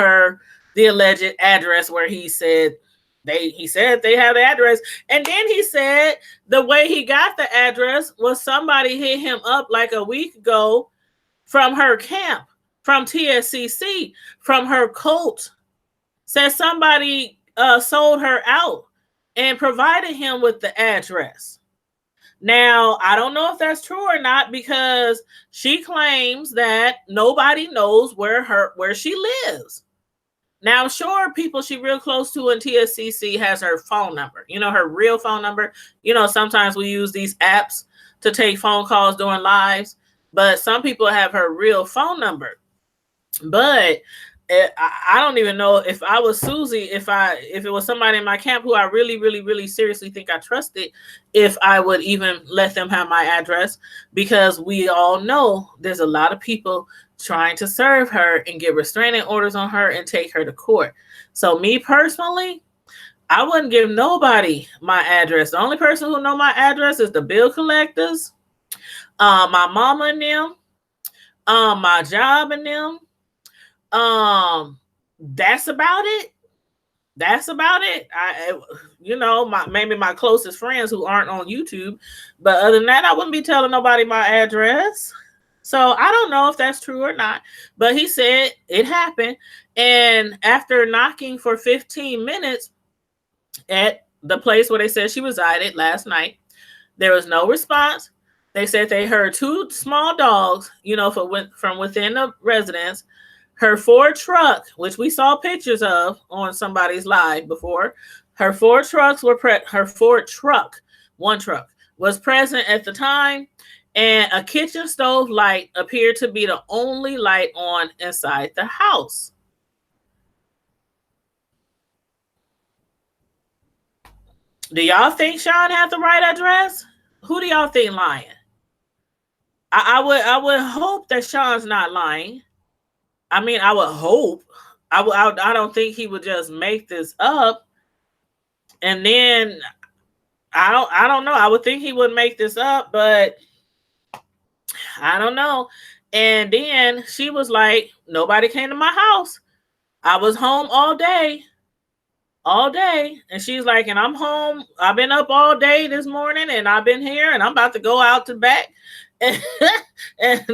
the alleged address where he said they have the address. And then he said the way he got the address was somebody hit him up like a week ago from her camp, from TSCC, from her cult. Said somebody sold her out and provided him with the address. Now, I don't know if that's true or not, because she claims that nobody knows where she lives. Now, I'm sure people she real close to in TSCC has her phone number, her real phone number. Sometimes we use these apps to take phone calls during lives, but some people have her real phone number. But I don't even know if I was Susie, if it was somebody in my camp who I really, really, really seriously think I trusted, if I would even let them have my address, because we all know there's a lot of people trying to serve her and get restraining orders on her and take her to court. So me personally, I wouldn't give nobody my address. The only person who know my address is the bill collectors, my mama and them, my job and them. That's about it. That's about it. Maybe my closest friends who aren't on YouTube, but other than that, I wouldn't be telling nobody my address. So I don't know if that's true or not, but he said it happened. And after knocking for 15 minutes at the place where they said she resided last night, there was no response. They said they heard two small dogs, from within the residence. Her Ford truck, which we saw pictures of on somebody's live before, one truck was present at the time, and a kitchen stove light appeared to be the only light on inside the house. Do y'all think Sean had the right address? Who do y'all think lying? I would hope that Sean's not lying. I mean, I would hope. I don't think he would just make this up. And then I don't know. I would think he would make this up, but I don't know. And then she was like, nobody came to my house. I was home all day. And she's like, and I'm home. I've been up all day this morning, and I've been here, and I'm about to go out to back and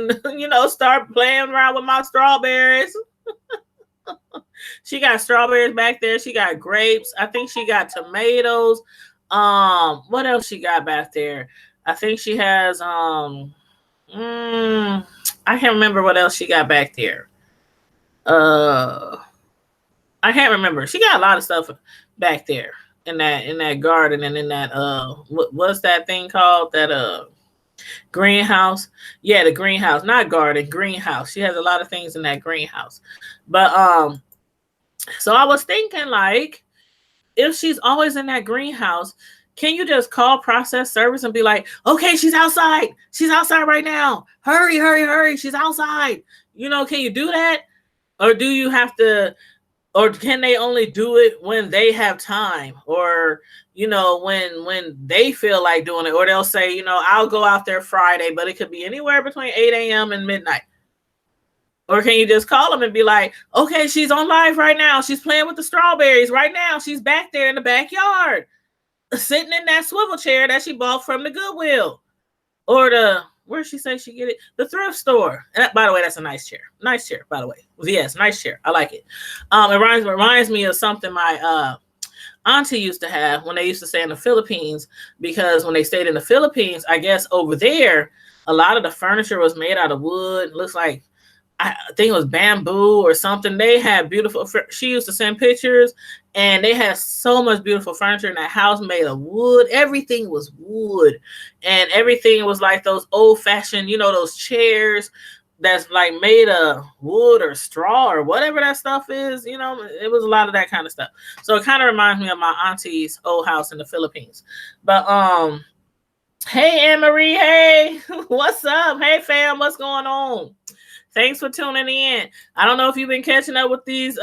start playing around with my strawberries. She got strawberries back there. She got grapes. I think she got tomatoes. What else she got back there? I think she has I can't remember what else she got back there. I can't remember. She got a lot of stuff back there in that garden, and in that what's that thing called? That greenhouse. Yeah, the greenhouse, not garden, greenhouse. She has a lot of things in that greenhouse. But so I was thinking, like, if she's always in that greenhouse, can you just call process service and be like, okay, she's outside right now, hurry, she's outside? Can you do that? Or do you have to, or can they only do it when they have time, or when they feel like doing it? Or they'll say, I'll go out there Friday, but it could be anywhere between 8 a.m. and midnight. Or can you just call them and be like, okay, she's on live right now, she's playing with the strawberries right now, she's back there in the backyard sitting in that swivel chair that she bought from the Goodwill, or where she say she get it, the thrift store. And by the way, that's a nice chair, by the way. Yes, nice chair, I like it. It reminds me of something my auntie used to have when they used to stay in the Philippines, because when they stayed in the Philippines, I guess over there a lot of the furniture was made out of wood. Looks like, I think it was bamboo or something. They had beautiful, she used to send pictures, and they had so much beautiful furniture in that house made of wood. Everything was wood, and everything was like those old fashioned, those chairs, that's like made of wood or straw or whatever that stuff is. You know, it was a lot of that kind of stuff. So it kind of reminds me of my auntie's old house in the Philippines. But hey Anne Marie, hey, what's up? Hey fam, what's going on? Thanks for tuning in. I don't know if you've been catching up with these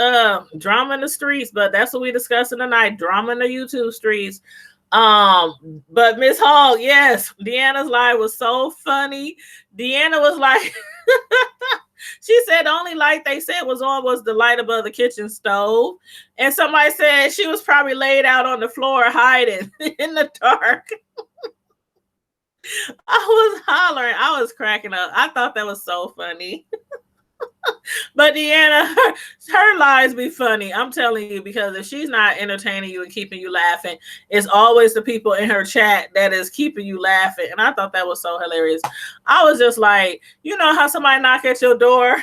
drama in the streets, but that's what we discussing tonight. Drama in the YouTube streets. But Miss Hall, yes, Deanna's live was so funny. Deanna was like, she said the only light they said was on was the light above the kitchen stove. And somebody said she was probably laid out on the floor hiding in the dark. I was hollering. I was cracking up. I thought that was so funny. But Deanna, her lies be funny. I'm telling you, because if she's not entertaining you and keeping you laughing, it's always the people in her chat that is keeping you laughing. And I thought that was so hilarious. I was just like, you know how somebody knock at your door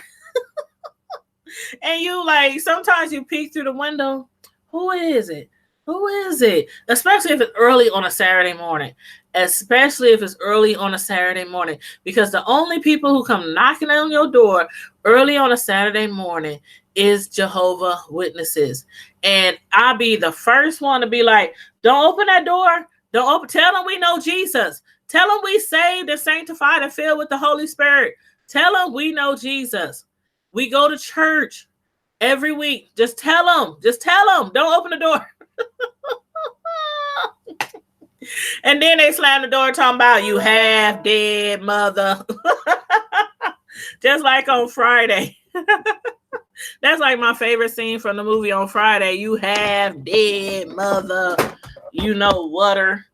and you like, sometimes you peek through the window. Who is it? Who is it? Especially if it's early on a Saturday morning. Especially if it's early on a Saturday morning. Because the only people who come knocking on your door early on a Saturday morning is Jehovah Witnesses. And I'll be the first one to be like, don't open that door. Don't open. Tell them we know Jesus. Tell them we saved and sanctified and filled with the Holy Spirit. Tell them we know Jesus. We go to church every week. Just tell them. Just tell them. Don't open the door. And then they slam the door talking about you half dead mother. Just like on Friday. That's like my favorite scene from the movie on Friday. You half dead mother. You know water.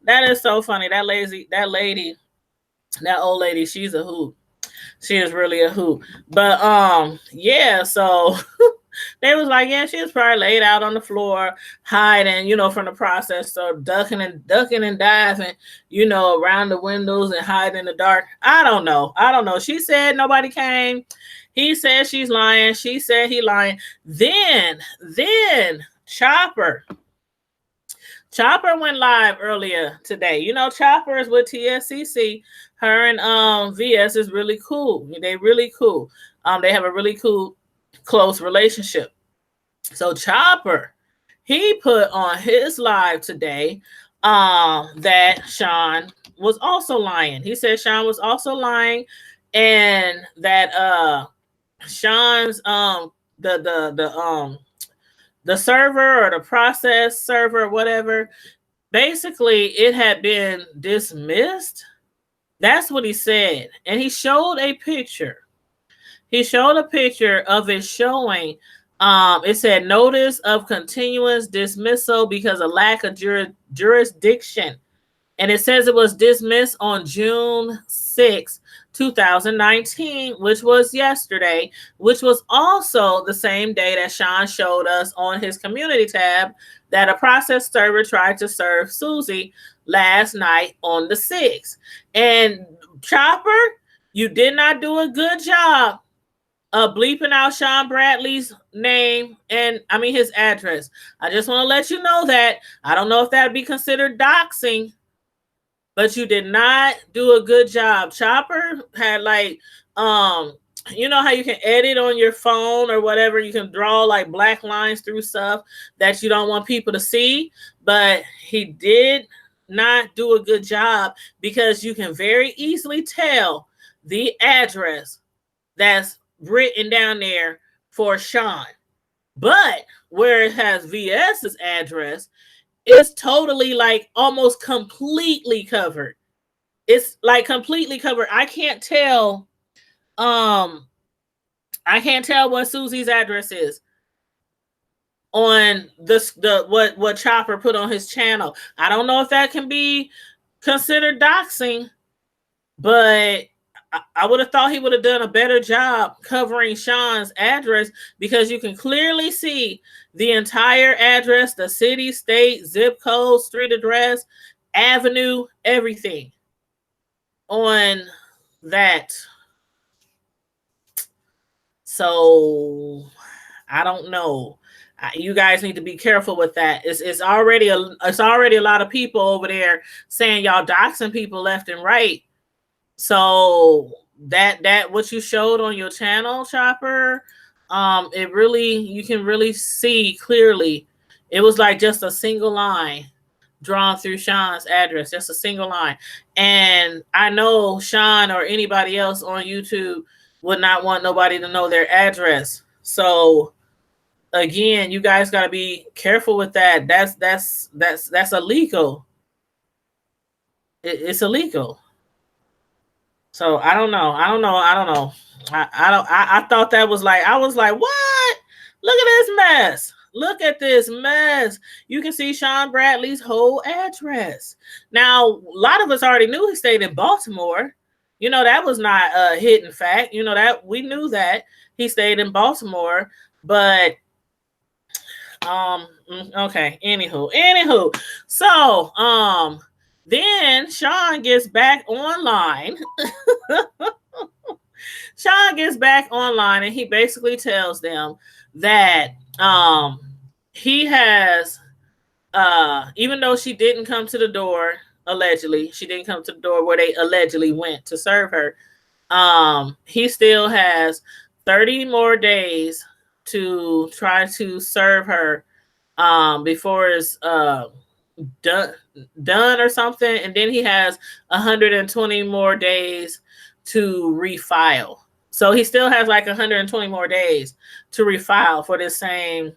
That is so funny. That old lady, she's a hoot. She is really a hoot. But yeah, so they was like, yeah, she was probably laid out on the floor, hiding, you know, from the process. So ducking and diving, you know, around the windows and hiding in the dark. I don't know. She said nobody came. He said she's lying. She said he lying. Then Chopper went live earlier today. You know, Chopper is with TSCC. Her and VS is really cool. They really cool. They have a really cool close relationship. So Chopper, he put on his live today that Sean was also lying. He said Sean was also lying, and that Sean's the server or the process server, whatever, basically it had been dismissed. That's what he said. And he showed a picture. He showed a picture of it showing, it said notice of continuous dismissal because of lack of jurisdiction. And it says it was dismissed on June 6, 2019, which was yesterday, which was also the same day that Sean showed us on his community tab that a process server tried to serve Susie last night on the 6th. And Chopper, you did not do a good job of bleeping out Sean Bradley's name and his address. I just want to let you know that. I don't know if that'd be considered doxing, but you did not do a good job. Chopper had like, you know how you can edit on your phone or whatever, you can draw like black lines through stuff that you don't want people to see, but he did not do a good job because you can very easily tell the address that's written down there for Sean. But where it has VS's address, it's totally like almost completely covered. It's like completely covered. I can't tell what Susie's address is on what Chopper put on his channel. I don't know if that can be considered doxing, but I would have thought he would have done a better job covering Sean's address because you can clearly see the entire address, the city, state, zip code, street address, avenue, everything on that. So I don't know. You guys need to be careful with that. It's already a lot of people over there saying y'all doxing people left and right. So that what you showed on your channel, Chopper, it really, you can really see clearly. It was like just a single line drawn through Sean's address, just a single line. And I know Sean or anybody else on YouTube would not want nobody to know their address. So again, you guys got to be careful with that. That's illegal. It's illegal. So I don't know. I thought that was like, I was like, what? Look at this mess. Look at this mess. You can see Sean Bradley's whole address. Now, a lot of us already knew he stayed in Baltimore. You know, that was not a hidden fact. You know, that we knew that he stayed in Baltimore, but okay, anywho. So, then Sean gets back online. Sean gets back online and he basically tells them that he has even though she didn't come to the door, allegedly, she didn't come to the door where they allegedly went to serve her. He still has 30 more days to try to serve her before it's done or something, and then he has 120 more days to refile. So he still has like 120 more days to refile for this same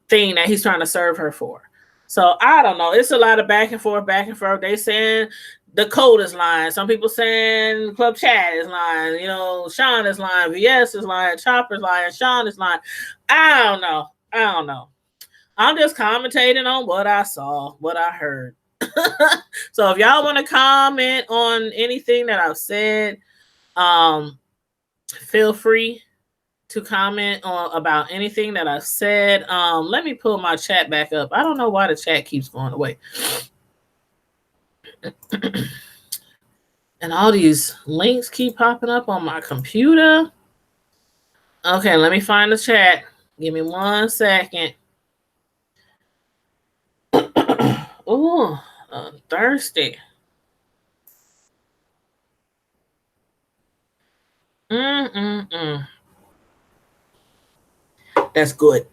thing that he's trying to serve her for. So I don't know. It's a lot of back and forth. They saying the code is lying. Some people saying Club Chat is lying. You know, Sean is lying. VS is lying. Chopper's lying. Sean is lying. I don't know. I'm just commentating on what I saw, what I heard. So if y'all want to comment on anything that I've said, feel free to comment on about anything that I've said. Let me pull my chat back up. I don't know why the chat keeps going away. And all these links keep popping up on my computer. Okay, let me find the chat. Give me 1 second. Oh, I'm thirsty. That's good.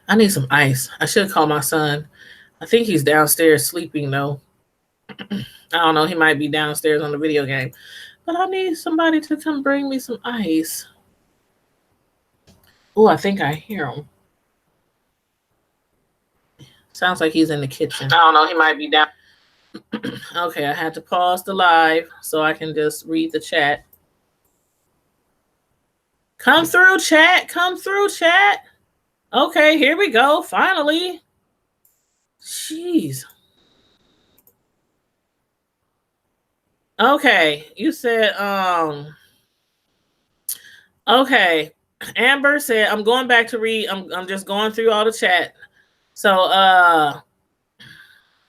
I need some ice. I should call my son. I think he's downstairs sleeping though. I don't know. He might be downstairs on the video game. But I need somebody to come bring me some ice. Oh, I think I hear him. Sounds like he's in the kitchen. I don't know. He might be down. Okay, I had to pause the live so I can just read the chat. Come through, chat. Come through, chat. Okay, here we go. Finally. Jeez. Okay, you said, okay. Amber said, I'm going back to read. I'm just going through all the chat. So,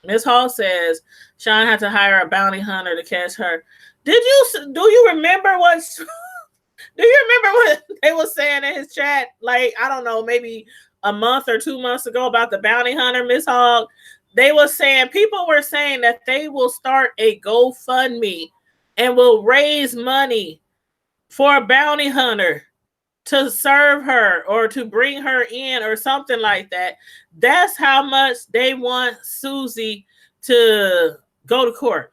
Miss Hall says Sean had to hire a bounty hunter to catch her. Do you remember what? Do you remember what they were saying in his chat? Like, I don't know, maybe a month or 2 months ago about the bounty hunter, Miss Hall. They were saying, people were saying that they will start a GoFundMe and will raise money for a bounty hunter to serve her or to bring her in or something like that. That's how much they want Susie to go to court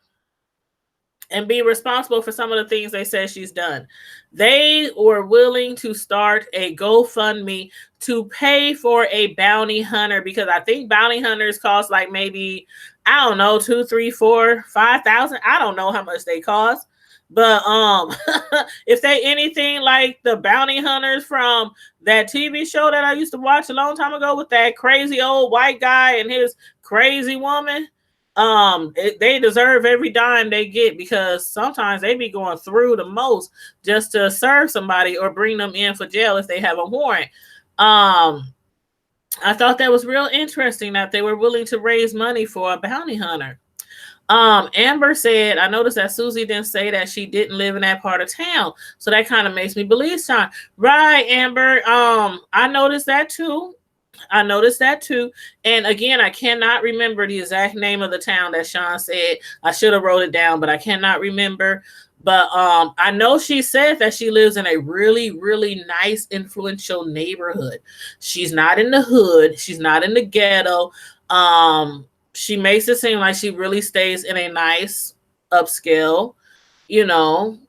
and be responsible for some of the things they said she's done. They were willing to start a GoFundMe to pay for a bounty hunter, because I think bounty hunters cost like maybe, I don't know, 2, 3, 4, 5,000. I don't know how much they cost. But if they anything like the bounty hunters from that TV show that I used to watch a long time ago with that crazy old white guy and his crazy woman, they deserve every dime they get, because sometimes they be going through the most just to serve somebody or bring them in for jail if they have a warrant. I thought that was real interesting that they were willing to raise money for a bounty hunter. Amber said, I noticed that Susie didn't say that she didn't live in that part of town. So that kind of makes me believe Sean. Right, Amber. I noticed that too. I noticed that too. And again, I cannot remember the exact name of the town that Sean said. I should have wrote it down, but I cannot remember. But I know she said that she lives in a really, really nice, influential neighborhood. She's not in the hood. She's not in the ghetto. She makes it seem like she really stays in a nice, upscale,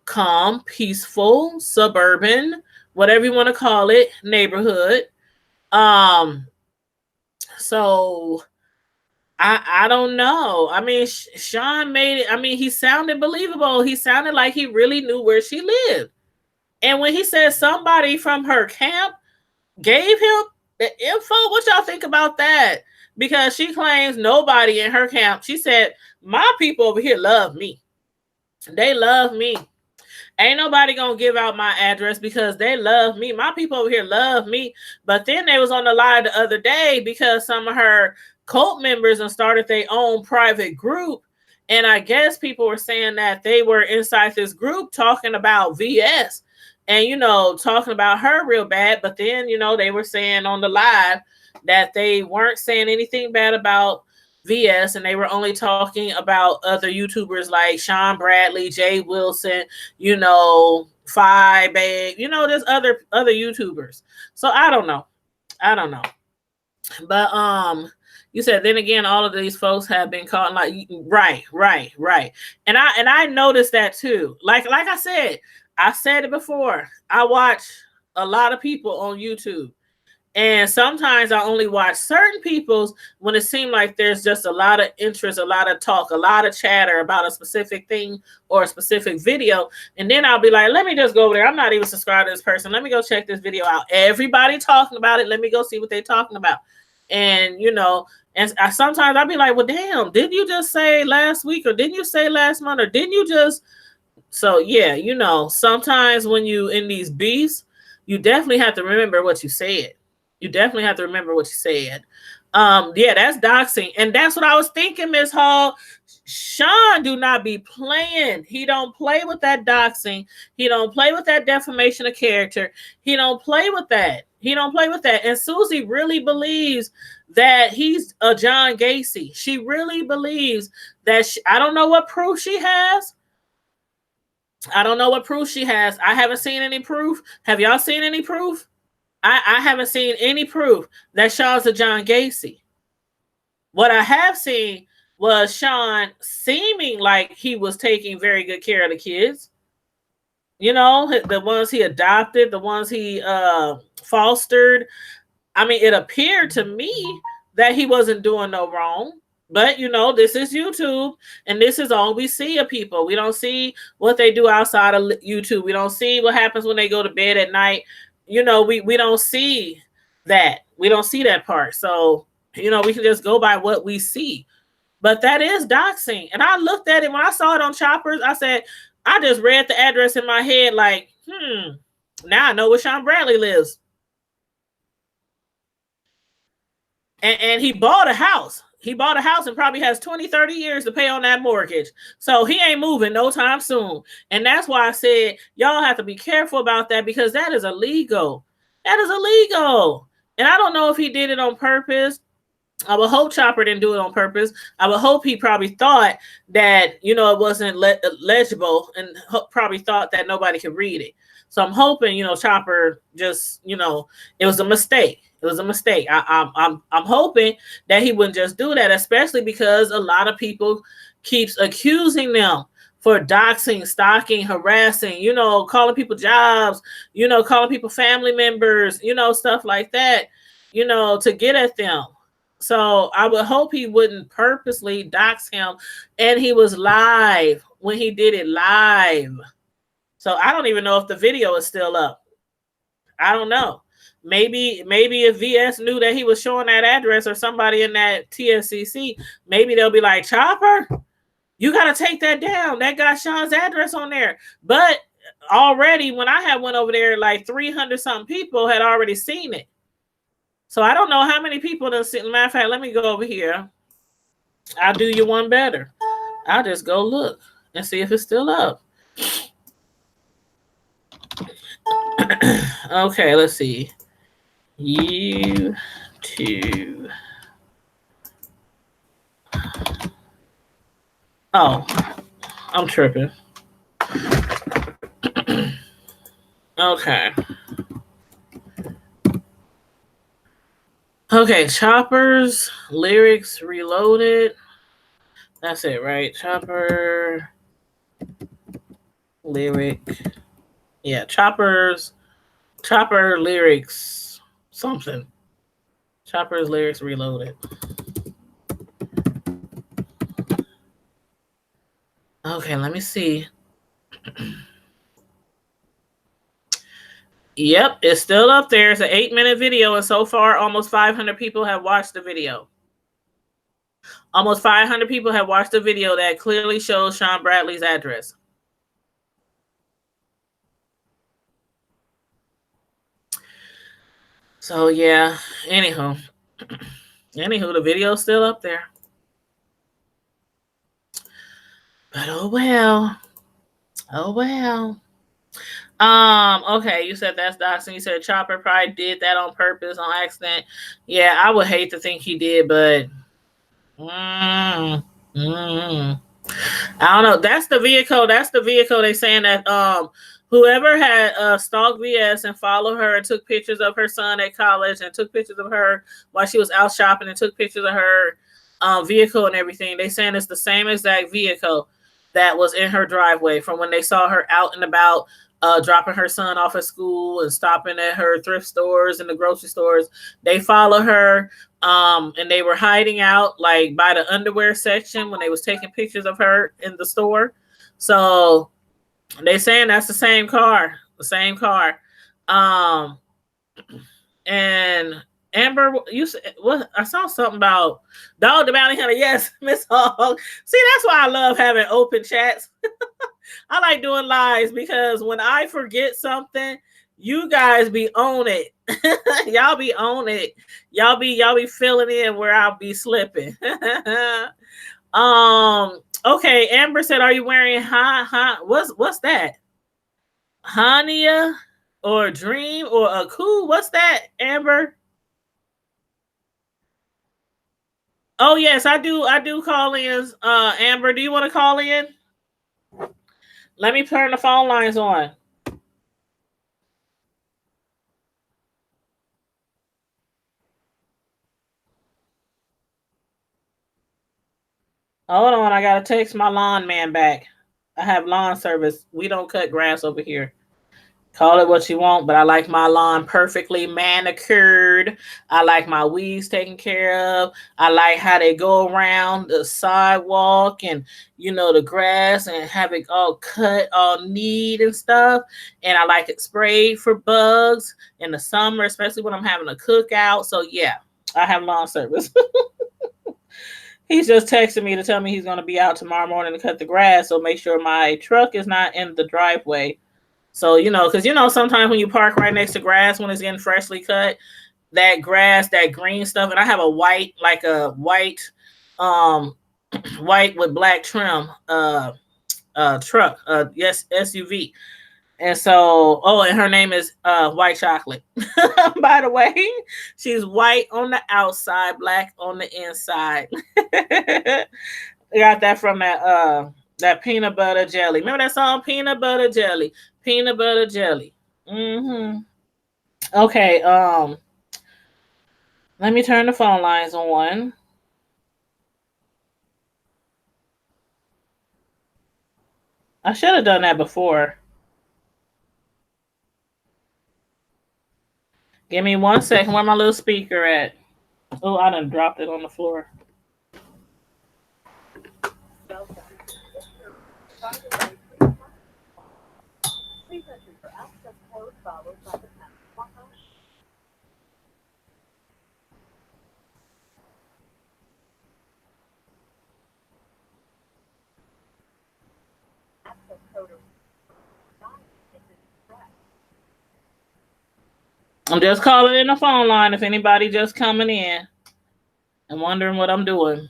calm, peaceful, suburban, whatever you want to call it, neighborhood. Um, so I don't know. I mean, Sean made it. I mean, he sounded believable. He sounded like he really knew where she lived. And when he said somebody from her camp gave him the info, what y'all think about that? Because she claims nobody in her camp. She said, my people over here love me. They love me. Ain't nobody gonna give out my address because they love me. My people over here love me. But then they was on the live the other day because some of her cult members and started their own private group. And I guess people were saying that they were inside this group talking about VS and, talking about her real bad. But then, they were saying on the live that they weren't saying anything bad about VS, and they were only talking about other YouTubers like Sean Bradley, Jay Wilson, Phi Babe, there's other YouTubers. So I don't know. But you said then again, all of these folks have been caught. Like right. And I noticed that too. Like I said it before. I watch a lot of people on YouTube. And sometimes I only watch certain people's when it seems like there's just a lot of interest, a lot of talk, a lot of chatter about a specific thing or a specific video. And then I'll be like, let me just go over there. I'm not even subscribed to this person. Let me go check this video out. Everybody talking about it. Let me go see what they're talking about. And, and sometimes I'll be like, well, damn, didn't you just say last week or didn't you say last month or didn't you just? So, yeah, sometimes when you in these beefs, you definitely have to remember what you said. Yeah, that's doxing. And that's what I was thinking, Ms. Hall. Sean do not be playing. He don't play with that doxing. He don't play with that defamation of character. He don't play with that. And Susie really believes that he's a John Gacy. She really believes that I don't know what proof she has. I haven't seen any proof. Have y'all seen any proof? I haven't seen any proof that Sean's a John Gacy. What I have seen was Sean seeming like he was taking very good care of the kids. The ones he adopted, the ones he fostered. I mean, it appeared to me that he wasn't doing no wrong. But, this is YouTube, and this is all we see of people. We don't see what they do outside of YouTube. We don't see what happens when they go to bed at night. We don't see that. We don't see that part. So, we can just go by what we see. But that is doxing. And I looked at it when I saw it on Choppers. I said, I just read the address in my head like, now I know where Sean Bradley lives. And he bought a house. He bought a house and probably has 20, 30 years to pay on that mortgage. So he ain't moving no time soon. And that's why I said, y'all have to be careful about that because that is illegal. And I don't know if he did it on purpose. I would hope Chopper didn't do it on purpose. I would hope he probably thought that, it wasn't legible and probably thought that nobody could read it. So I'm hoping, Chopper just, it was a mistake. I'm hoping that he wouldn't just do that, especially because a lot of people keeps accusing them for doxing, stalking, harassing, calling people jobs, calling people family members, stuff like that, to get at them. So I would hope he wouldn't purposely dox him. And he was live when he did it live. So I don't even know if the video is still up. I don't know. Maybe if VS knew that he was showing that address or somebody in that TSCC, maybe they'll be like, Chopper, you got to take that down. That got Sean's address on there. But already when I had went over there, like 300 something people had already seen it. So I don't know how many people done seen. Matter of fact, let me go over here. I'll do you one better. I'll just go look and see if it's still up. Okay, let's see. YouTube. to. Oh, I'm tripping. Okay. Okay, Chopper's lyrics reloaded. That's it, right? Chopper lyric. Yeah, Chopper lyrics something. Chopper's lyrics reloaded. Okay, let me see. Yep, it's still up there. It's an 8-minute video, and so far, almost 500 people have watched the video. Almost 500 people have watched the video that clearly shows Sean Bradley's address. So yeah, anywho, the video's still up there. But oh well. Okay, you said that's doxing. You said Chopper probably did that on purpose, on accident. Yeah, I would hate to think he did, but I don't know. That's the vehicle. They saying that whoever had stalked VS and followed her and took pictures of her son at college and took pictures of her while she was out shopping and took pictures of her vehicle and everything. They saying it's the same exact vehicle that was in her driveway from when they saw her out and about dropping her son off at school and stopping at her thrift stores and the grocery stores. They follow her. And they were hiding out like by the underwear section when they was taking pictures of her in the store. So they saying that's the same car. And Amber, you said what? I saw something about Dog the Bounty Hunter. Yes, Miss Hogg. See, that's why I love having open chats. I like doing lives because when I forget something, you guys be on it. Y'all be on it. Y'all be filling in where I'll be slipping. Okay, Amber said, "Are you wearing what's that? Hania or Dream or a cool? What's that, Amber?" Oh yes, I do call ins. Amber, do you want to call in? Let me turn the phone lines on. Hold on, I gotta text my lawn man back. I have lawn service. We don't cut grass over here. Call it what you want, but I like my lawn perfectly manicured. I like my weeds taken care of. I like how they go around the sidewalk and the grass and have it all cut, all neat and stuff. And I like it sprayed for bugs in the summer, especially when I'm having a cookout. So yeah, I have lawn service. He's just texting me to tell me he's going to be out tomorrow morning to cut the grass. So make sure my truck is not in the driveway. So, because, sometimes when you park right next to grass, when it's getting freshly cut, that grass, that green stuff, and I have a white white with black trim, truck, yes, SUV. And so, and her name is White Chocolate. By the way, she's white on the outside, black on the inside. Got that from that peanut butter jelly. Remember that song, Peanut Butter Jelly? Peanut butter jelly. Okay, let me turn the phone lines on. I should have done that before. Give me 1 second. Where my little speaker at? Oh, I done dropped it on the floor. I'm just calling in the phone line if anybody just coming in and wondering what I'm doing.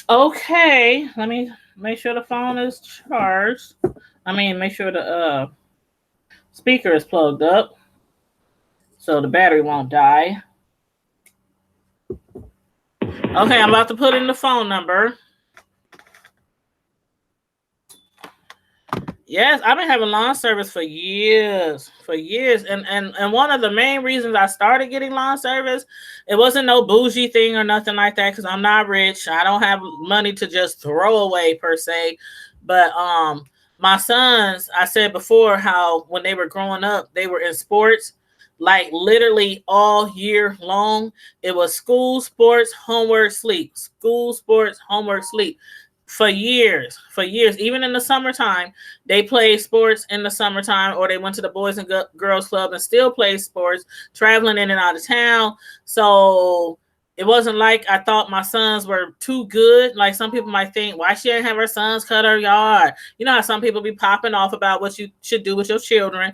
Okay, let me make sure the phone is charged. I mean, make sure the speaker is plugged up so the battery won't die. Okay, I'm about to put in the phone number. Yes, I've been having lawn service for years, and one of the main reasons I started getting lawn service, it wasn't no bougie thing or nothing like that, because I'm not rich. I don't have money to just throw away per se. But my sons, I said before how when they were growing up, they were in sports like literally all year long. It was school, sports, homework, sleep, school, sports, homework, sleep for years, even in the summertime. They played sports in the summertime, or they went to the Boys and Girls Club and still played sports, traveling in and out of town. So it wasn't like I thought my sons were too good. Like some people might think, why she didn't have her sons cut her yard? You know how some people be popping off about what you should do with your children.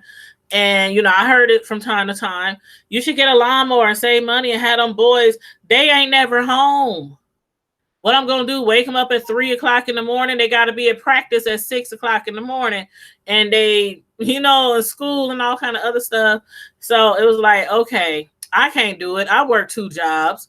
And, you know, I heard it from time to time. You should get a lawnmower and save money and have them boys. They ain't never home. What I'm going to do, wake them up at 3 o'clock in the morning. They got to be at practice at 6 o'clock in the morning. And they, you know, in school and all kind of other stuff. So it was like, okay, I can't do it. I work 2 jobs.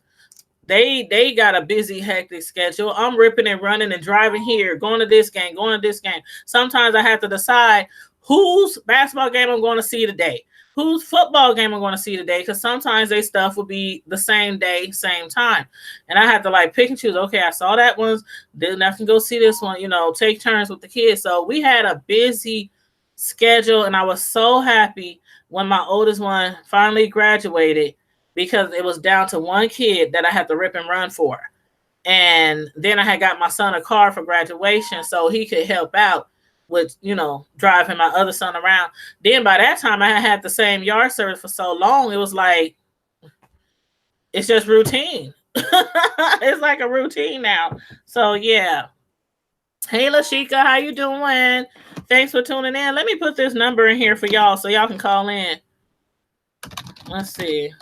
They got a busy, hectic schedule. I'm ripping and running and driving here, going to this game, going to this game. Sometimes I have to decide whose basketball game I'm going to see today, whose football game I'm going to see today, because sometimes they stuff will be the same day, same time. And I have to like pick and choose. Okay, I saw that one, then I can go see this one, you know, take turns with the kids. So we had a busy schedule, and I was so happy when my oldest one finally graduated, because it was down to one kid that I had to rip and run for. And then I had got my son a car for graduation so he could help out with, you know, driving my other son around. Then by that time I had the same yard service for so long, it was like, it's just routine. It's like a routine now. So yeah. Hey Lashika, how you doing? Thanks for tuning in. Let me put this number in here for y'all so y'all can call in. Let's see.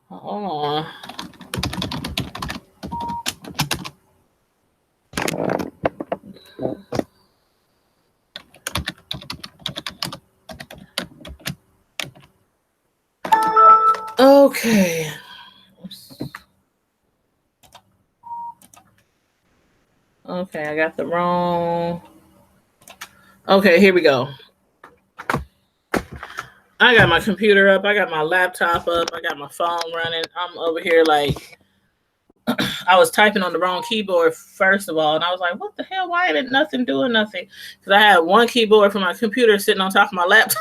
Hold on. Okay. Okay, I got the wrong. Okay, here we go. I got my computer up. I got my laptop up. I got my phone running. I'm over here like I was typing on the wrong keyboard first of all, and I was like, "What the hell? Why ain't nothing doing nothing?" Because I had one keyboard for my computer sitting on top of my laptop.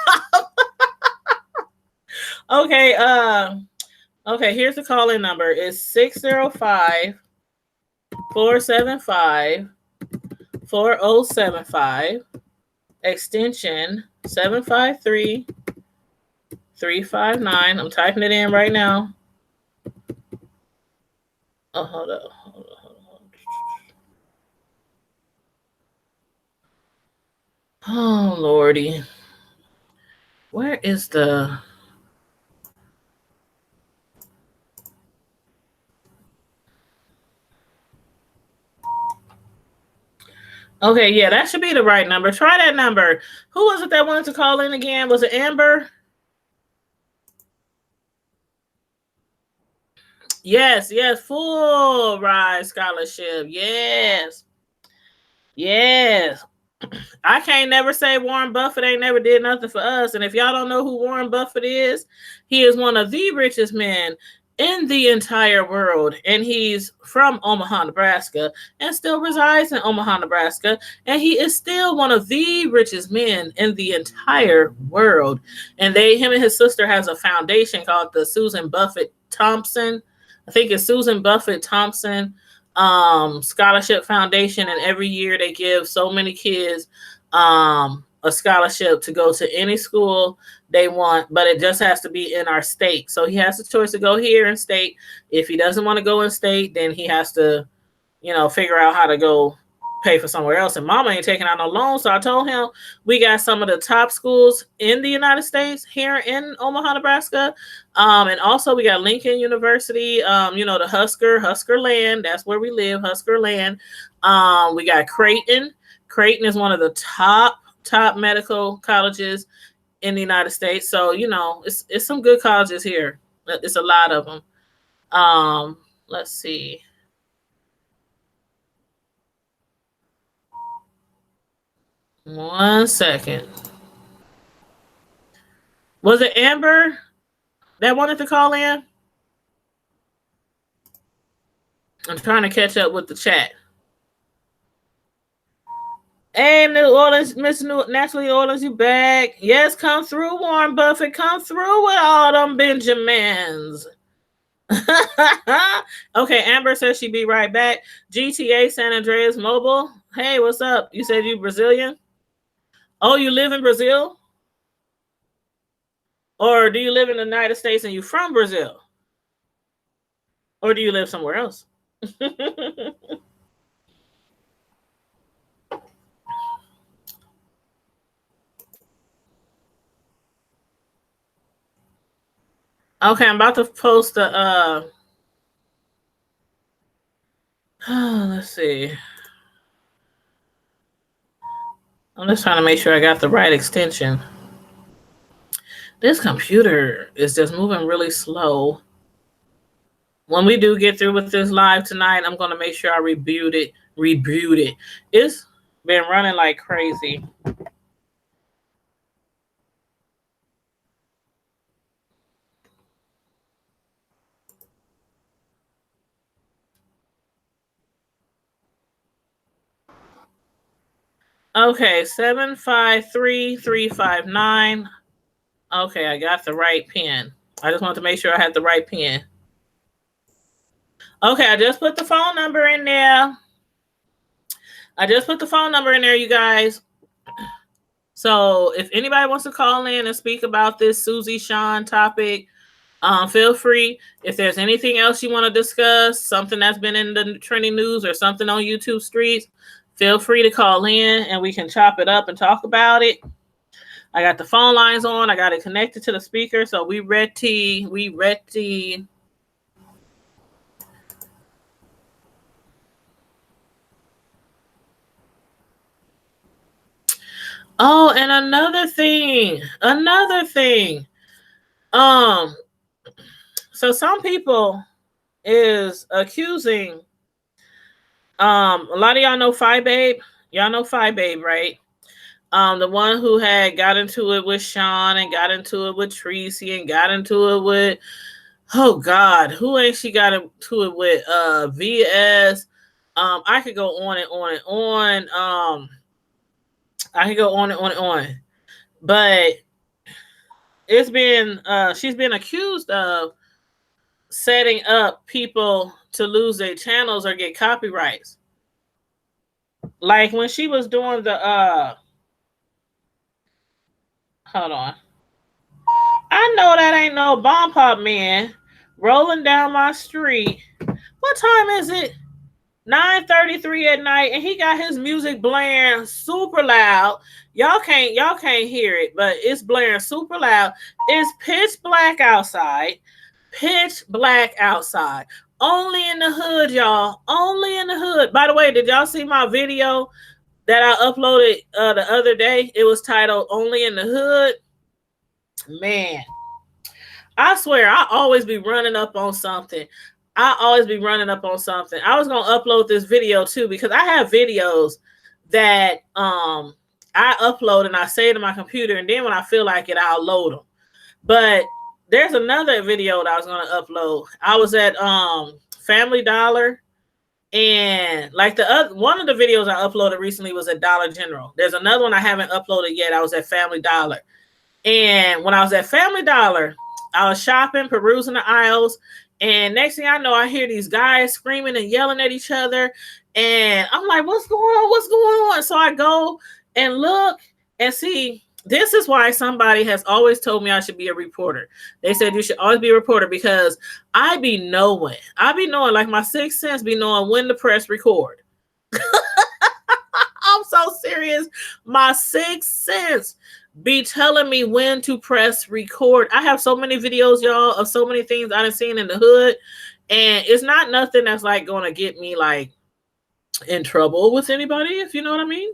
Okay. Okay. Here's the call-in number. It's 605-475-4075, extension 753. 359. I'm typing it in right now. Oh, hold up. Oh, Lordy. Where is the... Okay, yeah, that should be the right number. Try that number. Who was it that wanted to call in again? Was it Amber? Yes, full ride scholarship. Yes. I can't never say Warren Buffett ain't never did nothing for us. And if y'all don't know who Warren Buffett is, he is one of the richest men in the entire world. And he's from Omaha, Nebraska, and still resides in Omaha, Nebraska. And he is still one of the richest men in the entire world. And him and his sister has a foundation called the Susan Buffett Thompson. I think it's Susan Buffett Thompson Scholarship Foundation. And every year they give so many kids a scholarship to go to any school they want, but it just has to be in our state. So he has the choice to go here in state. If he doesn't want to go in state, then he has to figure out how to go pay for somewhere else. And mama ain't taking out no loan. So I told him we got some of the top schools in the United States here in Omaha, Nebraska. And also we got Lincoln University, the Husker Land. That's where we live, Husker Land. We got Creighton. Creighton is one of the top medical colleges in the United States. So, it's some good colleges here. It's a lot of them. Let's see. One second. Was it Amber that wanted to call in? I'm trying to catch up with the chat. Hey, New Orleans, Miss Natalie Orleans, you back? Yes, come through, Warren Buffett. Come through with all them Benjamins. Okay, Amber says she'd be right back. GTA San Andreas Mobile. Hey, what's up? You said you Brazilian? Oh, you live in Brazil? Or do you live in the United States and you from Brazil? Or do you live somewhere else? Okay, I'm about to post the let's see. I'm just trying to make sure I got the right extension. This computer is just moving really slow. When we do get through with this live tonight, I'm going to make sure I reboot it. It's been running like crazy. Okay, 753359. Okay, I got the right pin. I just want to make sure I had the right pin. Okay, I just put the phone number in there. You guys. So if anybody wants to call in and speak about this Susie Sean topic, feel free. If there's anything else you want to discuss, something that's been in the trending news or something on YouTube streets, feel free to call in and we can chop it up and talk about it. I got the phone lines on. I got it connected to the speaker. So we ready. Oh, and another thing. So some people is accusing, a lot of y'all know Fi Babe. Y'all know Fi Babe, right? The one who had got into it with Sean and got into it with Tracy and got into it with, oh God, who ain't she got into it with? VS. I could go on and on and on. I could go on and on and on. But it's been, she's been accused of setting up people to lose their channels or get copyrights. Like when she was doing the, hold on. I know that ain't no bomb pop man rolling down my street. What time is it? 9:33 at night, and he got his music blaring super loud. Y'all can't hear it, but it's blaring super loud. It's pitch black outside. Only in the hood, y'all. Only in the hood. By the way, did y'all see my video that I uploaded the other day? It was titled "Only in the Hood." Man, I swear I always be running up on something. I was going to upload this video too, because I have videos that I upload and I save to my computer, and then when I feel like it, I'll load them. But there's another video that I was going to upload. I was at Family Dollar, and like one of the videos I uploaded recently was at Dollar General. There's another one I haven't uploaded yet. I was at Family Dollar. And when I was at Family Dollar, I was shopping, perusing the aisles, and next thing I know, I hear these guys screaming and yelling at each other. And I'm like, what's going on? So I go and look and see this is why somebody has always told me I should be a reporter. They said you should always be a reporter because I be knowing like my sixth sense be knowing when to press record. I'm so serious. My sixth sense be telling me when to press record. I have so many videos, y'all, of so many things I done seen in the hood. And it's not nothing that's like going to get me like in trouble with anybody, if you know what I mean.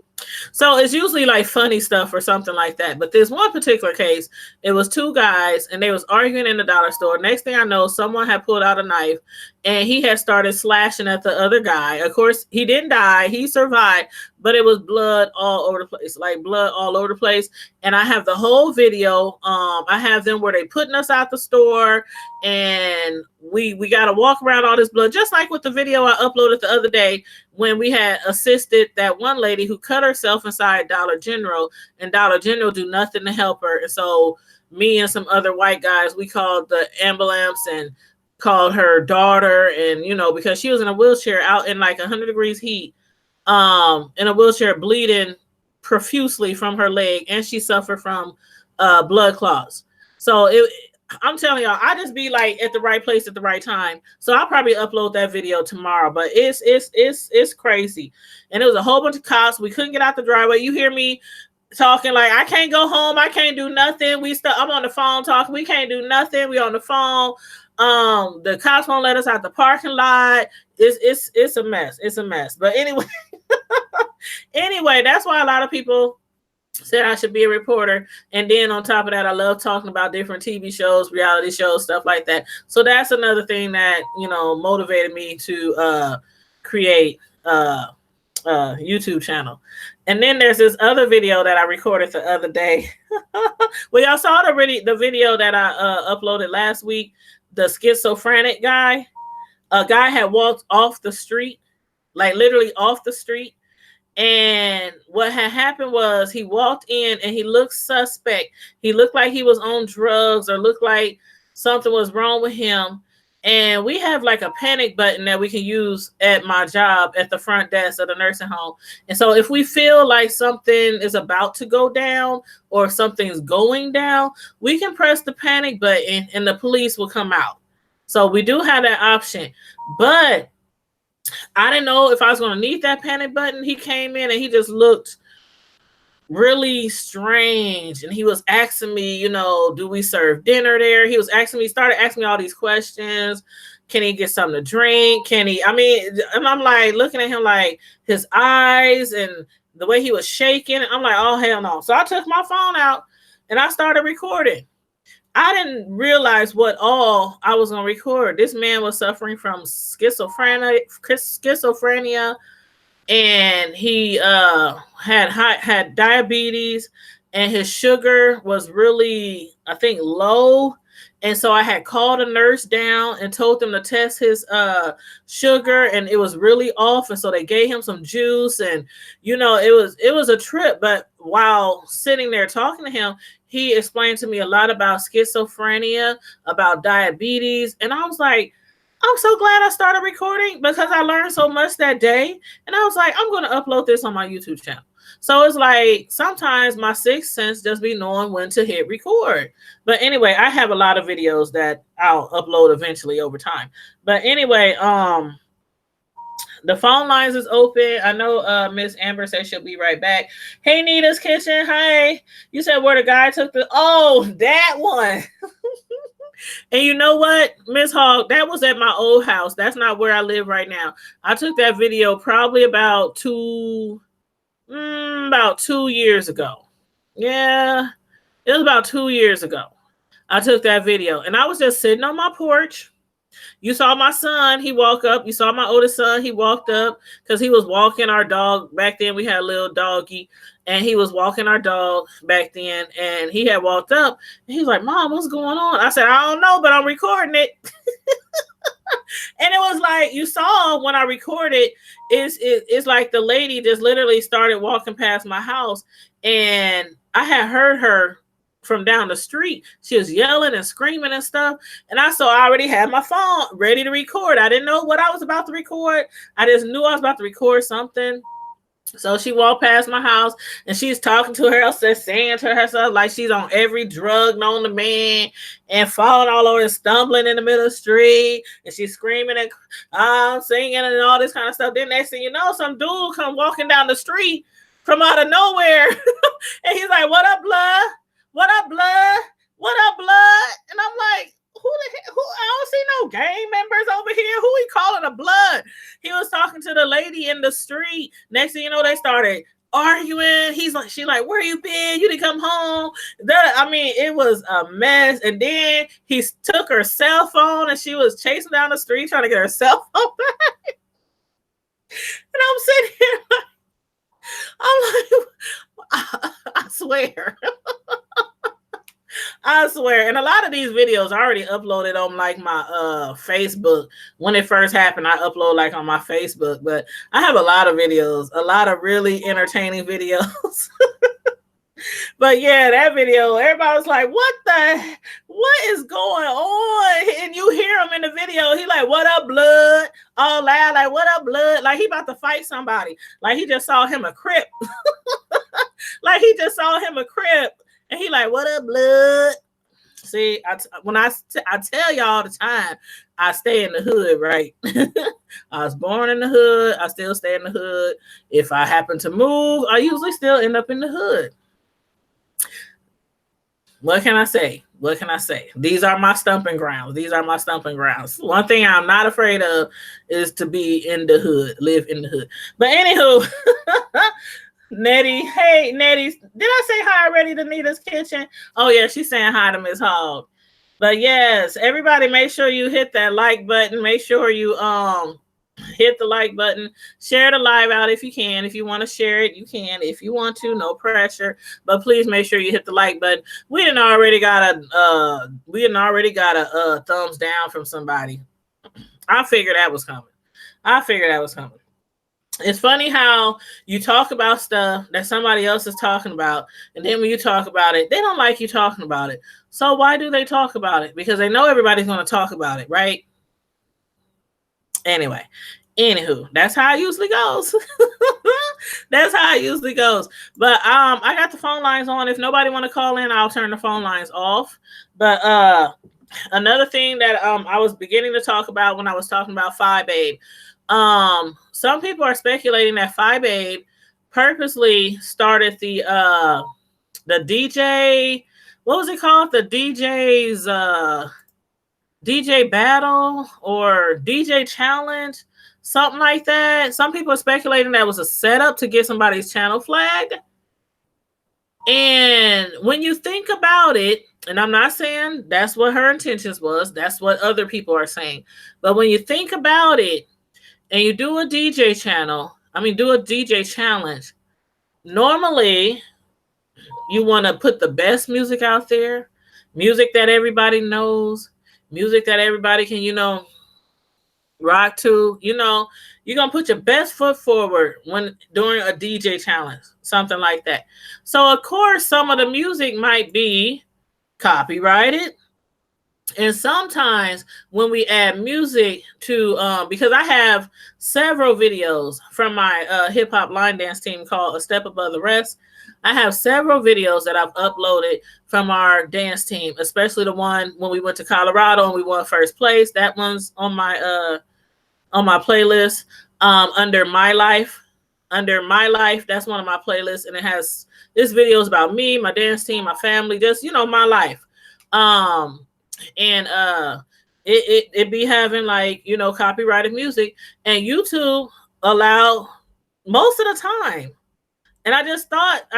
So it's usually like funny stuff or something like that. But this one particular case, it was two guys and they was arguing in the dollar store. Next thing I know, someone had pulled out a knife and he had started slashing at the other guy. Of course, he didn't die. He survived, but it was blood all over the place, like blood all over the place. And I have the whole video. I have them where they putting us out the store and we got to walk around all this blood, just like with the video I uploaded the other day when we had assisted that one lady who cut herself inside Dollar General, and Dollar General do nothing to help her. And so me and some other white guys, we called the ambulance and called her daughter, and you know, because she was in a wheelchair out in like 100 degrees heat, in a wheelchair bleeding profusely from her leg, and she suffered from blood clots. So I'm telling y'all, I just be like at the right place at the right time. So I'll probably upload that video tomorrow. But it's crazy. And it was a whole bunch of cops. We couldn't get out the driveway. You hear me talking like I can't go home. I can't do nothing. I'm on the phone talking. We can't do nothing. We on the phone. The cops won't let us out the parking lot. It's a mess. It's a mess. But anyway, that's why a lot of people said I should be a reporter. And then on top of that, I love talking about different TV shows, reality shows, stuff like that. So that's another thing that, you know, motivated me to create a YouTube channel. And then there's this other video that I recorded the other day. Well, y'all saw the video that I uploaded last week, the schizophrenic guy. A guy had walked off the street, like literally off the street. And what had happened was he walked in and he looked suspect. He looked like he was on drugs or looked like something was wrong with him. And we have like a panic button that we can use at my job at the front desk of the nursing home. And so if we feel like something is about to go down or something's going down, we can press the panic button and the police will come out. So we do have that option. But I didn't know if I was going to need that panic button. He came in and he just looked really strange. And he was asking me, you know, do we serve dinner there? He was started asking me all these questions. Can he get something to drink? And I'm like looking at him like his eyes and the way he was shaking. I'm like, oh, hell no. So I took my phone out and I started recording. I didn't realize what all I was going to record. This man was suffering from schizophrenia, and he had diabetes, and his sugar was really, I think, low. And so I had called a nurse down and told them to test his sugar, and it was really off. And so they gave him some juice, and you know, it was a trip. But while sitting there talking to him, he explained to me a lot about schizophrenia, about diabetes, and I was like, I'm so glad I started recording because I learned so much that day. And I was like, I'm going to upload this on my YouTube channel. So it's like sometimes my sixth sense just be knowing when to hit record. But anyway, I have a lot of videos that I'll upload eventually over time. But anyway, the phone lines is open. I know Miss Amber said she'll be right back. Hey, Nita's Kitchen. Hi. You said where the guy took that one. And you know what, Miss Hogg, that was at my old house. That's not where I live right now. I took that video probably about 2 years ago. Yeah, it was about 2 years ago. I took that video and I was just sitting on my porch. You saw my son, he walked up. You saw my oldest son, he walked up because he was walking our dog. Back then we had a little doggy, and he was walking our dog back then, and he had walked up and he was like, Mom, what's going on? I said, I don't know, but I'm recording it. And it was like, you saw when I recorded, it's like the lady just literally started walking past my house, and I had heard her from down the street. She was yelling and screaming and stuff. And I already had my phone ready to record. I didn't know what I was about to record. I just knew I was about to record something. So she walked past my house and she's talking to herself, saying to herself like she's on every drug known to man and falling all over and stumbling in the middle of the street. And she's screaming and singing and all this kind of stuff. Then next thing you know, some dude come walking down the street from out of nowhere. And he's like, "What up, blood? What up, blood? What up, blood?" And I'm like, who the heck? Who? I don't see no gang members over here. Who he calling a blood? He was talking to the lady in the street. Next thing you know, they started arguing. She like, "Where you been? You didn't come home." It was a mess. And then he took her cell phone and she was chasing down the street trying to get her cell phone back. And I'm sitting here like, I swear. I swear. And a lot of these videos I already uploaded on like my Facebook. When it first happened, I upload like on my Facebook. But I have a lot of videos, a lot of really entertaining videos. But yeah, that video, everybody was like, what is going on? And you hear him in the video. He like, "What up, blood?" All loud, like, "What up, blood?" Like he about to fight somebody. Like he just saw him a Crip. Like he just saw him a Crip. And he like, "What up, blood?" See, I tell y'all all the time, I stay in the hood, right? I was born in the hood. I still stay in the hood. If I happen to move, I usually still end up in the hood. What can I say? What can I say? These are my stumping grounds. These are my stumping grounds. One thing I'm not afraid of is to be in the hood, live in the hood. But anywho, Nettie, hey, Nettie, did I say hi already to Nita's Kitchen? Oh, yeah, she's saying hi to Miss Hogg. But yes, everybody make sure you hit that like button. Make sure you hit the like button. Share the live out if you can. If you want to share it, you can. If you want to, no pressure. But please make sure you hit the like button. We didn't already got a thumbs down from somebody. I figured that was coming. It's funny how you talk about stuff that somebody else is talking about, and then when you talk about it, they don't like you talking about it. So why do they talk about it? Because they know everybody's going to talk about it, right? Anywho, that's how it usually goes. That's how it usually goes. But I got the phone lines on. If nobody want to call in, I'll turn the phone lines off. But another thing that I was beginning to talk about when I was talking about Phi Babe. Some people are speculating that Phi Babe purposely started the DJ, what was it called? The DJ's DJ battle or DJ challenge, something like that. Some people are speculating that was a setup to get somebody's channel flagged. And when you think about it, and I'm not saying that's what her intentions was, that's what other people are saying. But when you think about it, and you do a DJ challenge, normally you want to put the best music out there, music that everybody knows, music that everybody can, rock to. You're going to put your best foot forward during a DJ challenge, something like that. So, of course, some of the music might be copyrighted. And sometimes when we add music to, because I have several videos from my hip hop line dance team called A Step Above the Rest. I have several videos that I've uploaded from our dance team, especially the one when we went to Colorado and we won first place. That one's on my playlist under My Life. Under My Life, that's one of my playlists, and this video is about me, my dance team, my family, just my life. And it be having copyrighted music, and YouTube allow most of the time. And I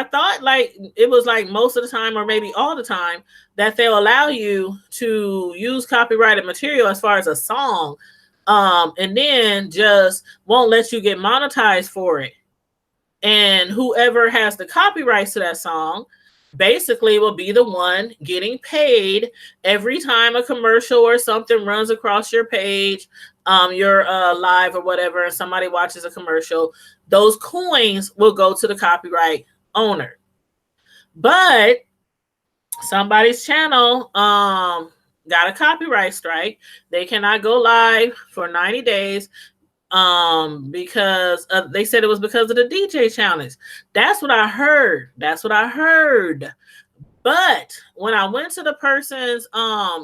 thought like it was like most of the time, or maybe all the time, that they'll allow you to use copyrighted material as far as a song, and then just won't let you get monetized for it. And whoever has the copyrights to that song basically will be the one getting paid every time a commercial or something runs across your page, your live or whatever, and somebody watches a commercial. Those coins will go to the copyright owner. But somebody's channel got a copyright strike. They cannot go live for 90 days. because they said it was because of the DJ challenge. That's what I heard. But when I went to the person's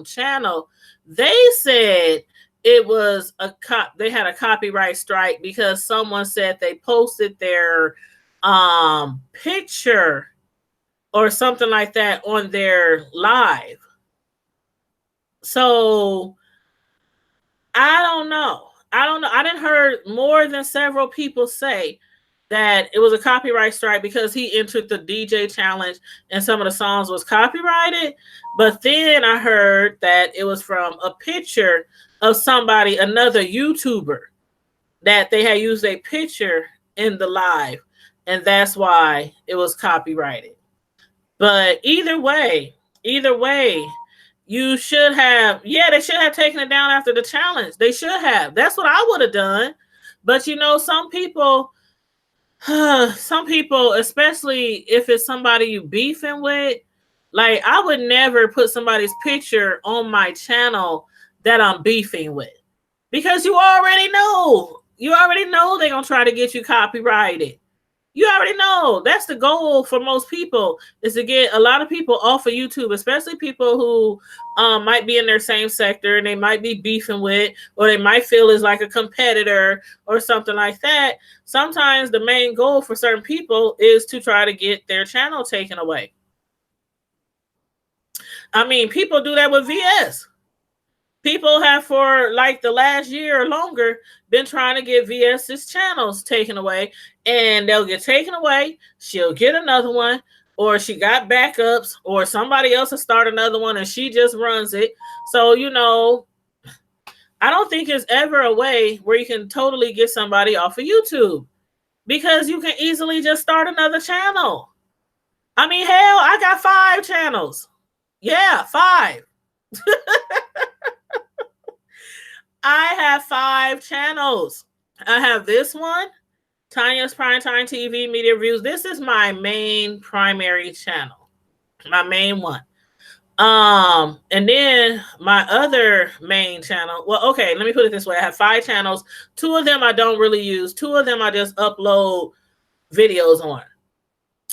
channel, they said it was they had a copyright strike because someone said they posted their picture or something like that on their live. So I don't know. I didn't heard more than several people say that it was a copyright strike because he entered the DJ challenge and some of the songs was copyrighted. But then I heard that it was from a picture of somebody, another YouTuber, that they had used a picture in the live, and that's why it was copyrighted. But either way, you should have, they should have taken it down after the challenge. They should have. That's what I would have done. But you know, some people, especially if it's somebody you beefing with, like I would never put somebody's picture on my channel that I'm beefing with, because you already know they're gonna try to get you copyrighted. You already know that's the goal for most people, is to get a lot of people off of YouTube, especially people who might be in their same sector and they might be beefing with, or they might feel is like a competitor or something like that. Sometimes the main goal for certain people is to try to get their channel taken away. I mean, people do that with VS. People have for like the last year or longer been trying to get VS's channels taken away, and they'll get taken away. She'll get another one, or she got backups, or somebody else will start another one and she just runs it. So, you know, I don't think there's ever a way where you can totally get somebody off of YouTube, because you can easily just start another channel. I mean, hell, I got 5 channels. Yeah, 5. I have 5 channels. I have this one, Tanya's Primetime TV Media Reviews. This is my main primary channel, my main one. And then my other main channel. Well, okay, let me put it this way. I have 5 channels. 2 of them I don't really use. 2 of them I just upload videos on.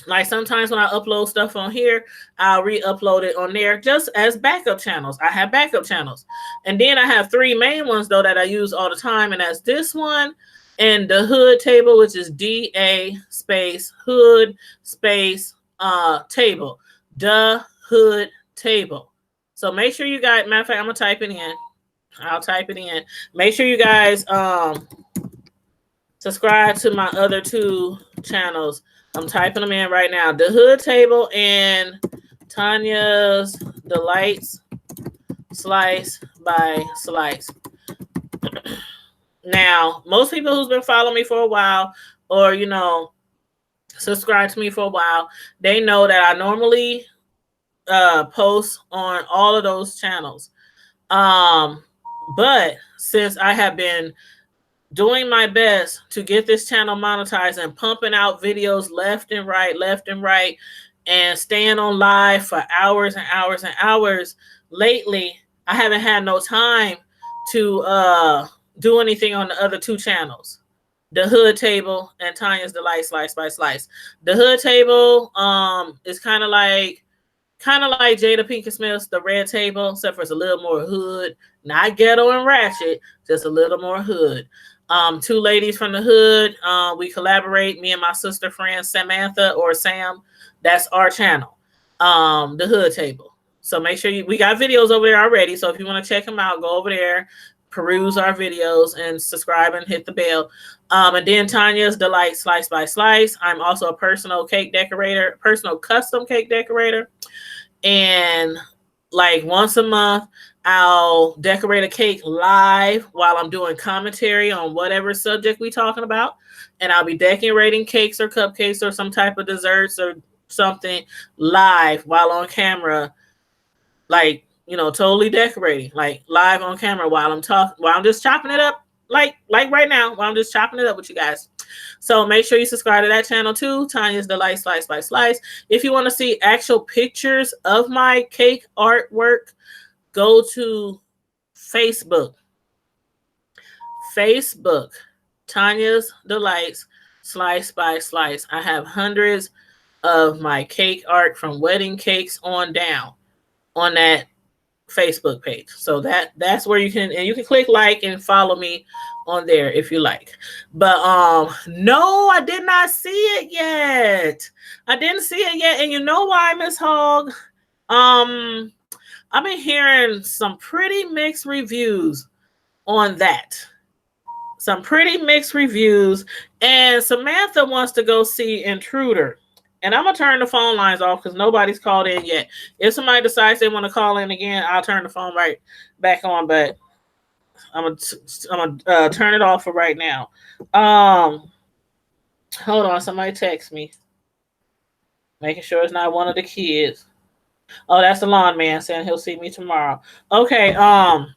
Like sometimes when I upload stuff on here, I'll re-upload it on there just as backup channels. I have backup channels. And then I have 3 main ones though that I use all the time. And that's this one and the Hood Table, which is DA space Hood space table. The Hood Table. So make sure you guys, matter of fact, I'm gonna type it in. I'll type it in. Make sure you guys subscribe to my other 2 channels. I'm typing them in right now. The Hood Table and Tanya's Delights Slice by Slice. Now, most people who's been following me for a while, or, you know, subscribe to me for a while, they know that I normally post on all of those channels. But since I have been doing my best to get this channel monetized and pumping out videos left and right, and staying on live for hours and hours and hours, lately, I haven't had no time to do anything on the other 2 channels, the Hood Table and Tanya's Delight Slice by Slice. The Hood Table is kind of like Jada Pinkett Smith's The Red Table, except for it's a little more hood, not ghetto and ratchet, just a little more hood. 2 ladies from the hood. We collaborate, me and my sister friend Samantha, or Sam. That's our channel, the Hood Table. So make sure we got videos over there already. So if you want to check them out, go over there, peruse our videos, and subscribe and hit the bell. And then Tanya's Delight Slice by Slice. I'm also a personal cake decorator, personal custom cake decorator. And like once a month, I'll decorate a cake live while I'm doing commentary on whatever subject we're talking about. And I'll be decorating cakes or cupcakes or some type of desserts or something live while on camera. Like, you know, totally decorating, like live on camera while I'm just chopping it up, like right now, while I'm just chopping it up with you guys. So make sure you subscribe to that channel too, Tanya's Delight Slice by Slice. If you want to see actual pictures of my cake artwork, go to Facebook. Tanya's Delights, Slice by Slice. I have hundreds of my cake art from wedding cakes on down on that Facebook page. So that's where you can click like and follow me on there if you like. But no, I did not see it yet. I didn't see it yet. And you know why, Miss Hogg? I've been hearing some pretty mixed reviews on that. Some pretty mixed reviews. And Samantha wants to go see Intruder. And I'm going to turn the phone lines off because nobody's called in yet. If somebody decides they want to call in again, I'll turn the phone right back on. But I'm gonna turn it off for right now. Hold on. Somebody text me. Making sure it's not one of the kids. Oh, that's the lawn man saying he'll see me tomorrow. Okay. What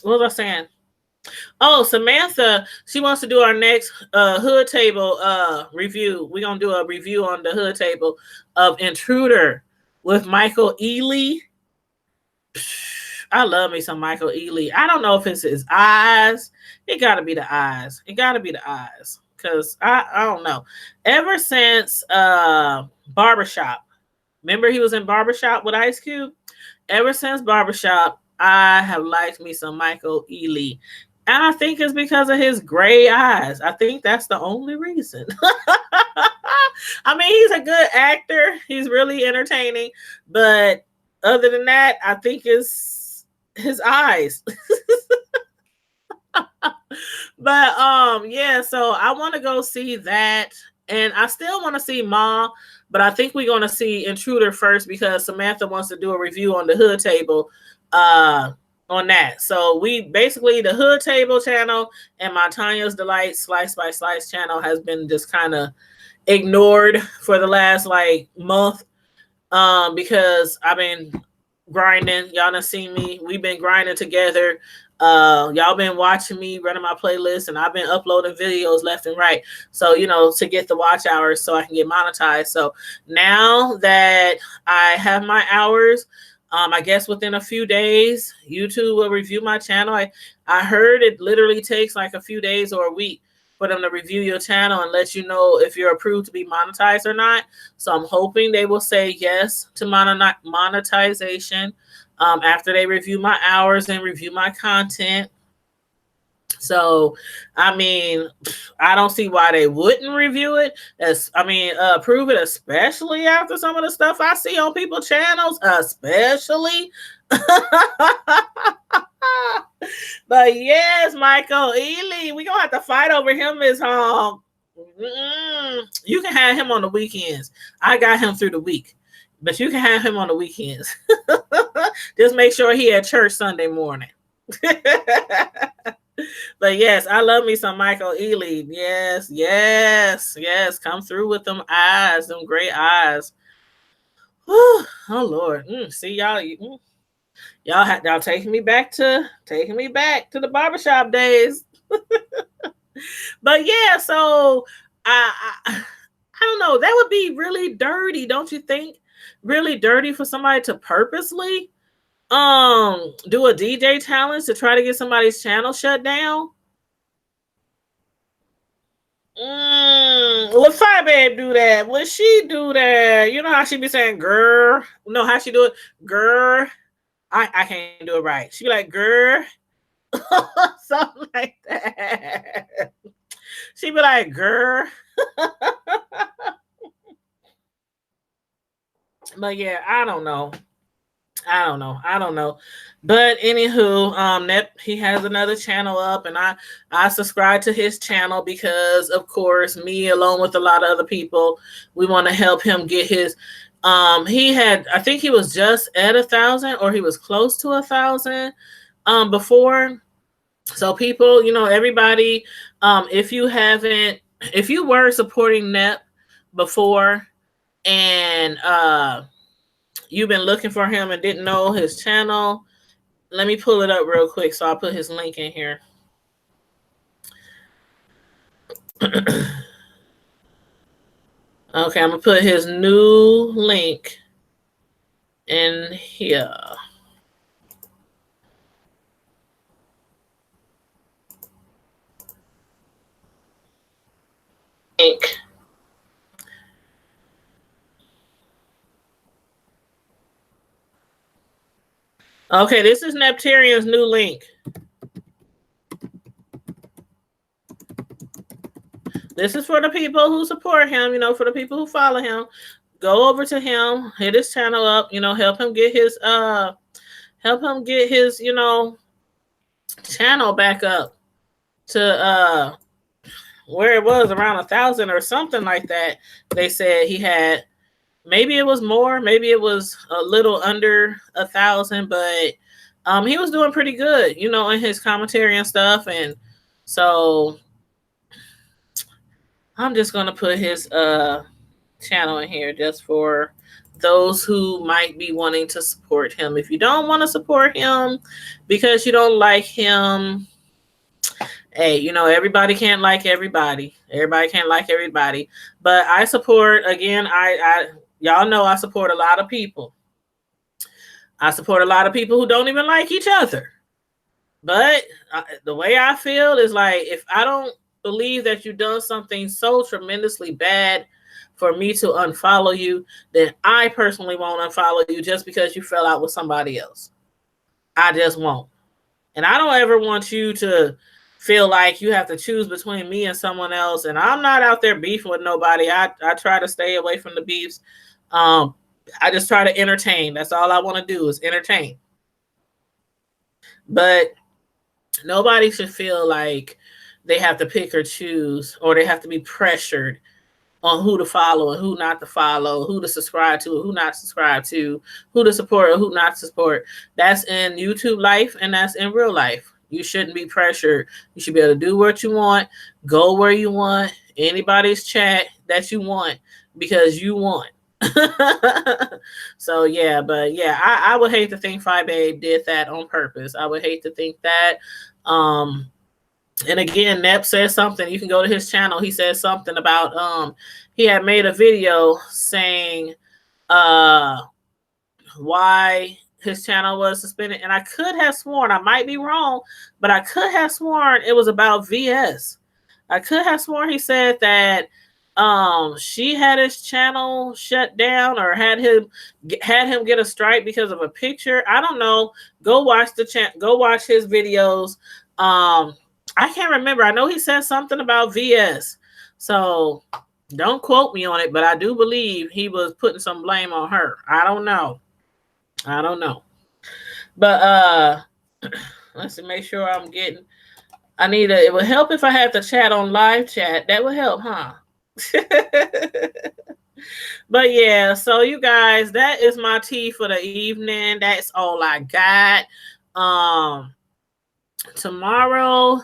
was I saying? Oh, Samantha, she wants to do our next hood table review. We're going to do a review on the hood table of Intruder with Michael Ealy. I love me some Michael Ealy. I don't know if it's his eyes. It got to be the eyes. It got to be the eyes because I don't know. Ever since Barbershop, remember he was in Barbershop with Ice Cube? Ever since Barbershop, I have liked me some Michael Ealy. And I think it's because of his gray eyes. I think that's the only reason. I mean, he's a good actor. He's really entertaining. But other than that, I think it's his eyes. But yeah, so I want to go see that. And I still want to see Ma, but I think we're going to see Intruder first because Samantha wants to do a review on the hood table on that. So we basically, the hood table channel and my Tanya's Delight Slice by Slice channel has been just kind of ignored for the last like month because I've been grinding. Y'all done seen me. We've been grinding together. Y'all been watching me running my playlist and I've been uploading videos left and right. So, you know, to get the watch hours so I can get monetized. So now that I have my hours, I guess within a few days, YouTube will review my channel. I heard it literally takes like a few days or a week for them to review your channel and let you know if you're approved to be monetized or not. So I'm hoping they will say yes to monetization after they review my hours and review my content. So, I mean, I don't see why they wouldn't review it. Approve it, especially after some of the stuff I see on people's channels, especially. But yes, Michael Ealy, we're going to have to fight over him, Miss Hogg. You can have him on the weekends. I got him through the week, but you can have him on the weekends. Just make sure he at church Sunday morning. But yes, I love me some Michael Ealy. Yes. Come through with them eyes, them great eyes. Whew. Oh Lord. See y'all. Y'all taking me back to the barbershop days. But yeah, so I don't know. That would be really dirty, don't you think? Really dirty for somebody to purposely do a DJ challenge to try to get somebody's channel shut down. Would Fire Babe do that? Would she do that? You know how she be saying girl? No, how she do it? Girl. I can't do it right. She be like, girl. Something like that. She be like, girl. But yeah, I don't know. But anywho, he has another channel up, and I subscribe to his channel because, of course, me along with a lot of other people, we want to help him get his. I think he was just at 1,000, or he was close to 1,000 before. So people, everybody, if you were supporting NEP before, and you've been looking for him and didn't know his channel, let me pull it up real quick. So I'll put his link in here. Okay, I'm gonna put his new link in here. link. Okay, this is Neptarian's new link. This is for the people who support him, you know, for the people who follow him. Go over to him, hit his channel up, you know, help him get his you know, channel back up to where it was around 1,000 or something like that. They said he had, maybe it was more, maybe it was a little under 1,000, but he was doing pretty good, you know, in his commentary and stuff. And so I'm just gonna put his channel in here just for those who might be wanting to support him. If you don't want to support him because you don't like him, hey, you know, everybody can't like everybody. Everybody can't like everybody. But I support, again, I y'all know I support a lot of people. I support a lot of people who don't even like each other. But the way I feel is like, if I don't believe that you've done something so tremendously bad for me to unfollow you, then I personally won't unfollow you just because you fell out with somebody else. I just won't. And I don't ever want you to feel like you have to choose between me and someone else. And I'm not out there beefing with nobody. I try to stay away from the beefs. I just try to entertain. That's all I want to do is entertain. But nobody should feel like they have to pick or choose, or they have to be pressured on who to follow and who not to follow, who to subscribe to, who not to subscribe to, who to support or who not to support. That's in YouTube life and that's in real life. You shouldn't be pressured. You should be able to do what you want, go where you want, anybody's chat that you want, because you want. So yeah, but yeah, I would hate to think Phi Babe did that on purpose. I would hate to think that. And again, Nep says something. You can go to his channel. He says something about he had made a video saying why his channel was suspended. And I could have sworn, I might be wrong, but I could have sworn it was about VS. I could have sworn he said that she had his channel shut down or had him get a strike because of a picture. I don't know. Go watch go watch his videos. I can't remember. I know he said something about VS. So don't quote me on it, but I do believe he was putting some blame on her. I don't know. But let's make sure I'm getting, it would help if I had the chat on live chat. That would help, huh? But yeah, so you guys, that is my tea for the evening. That's all I got. Tomorrow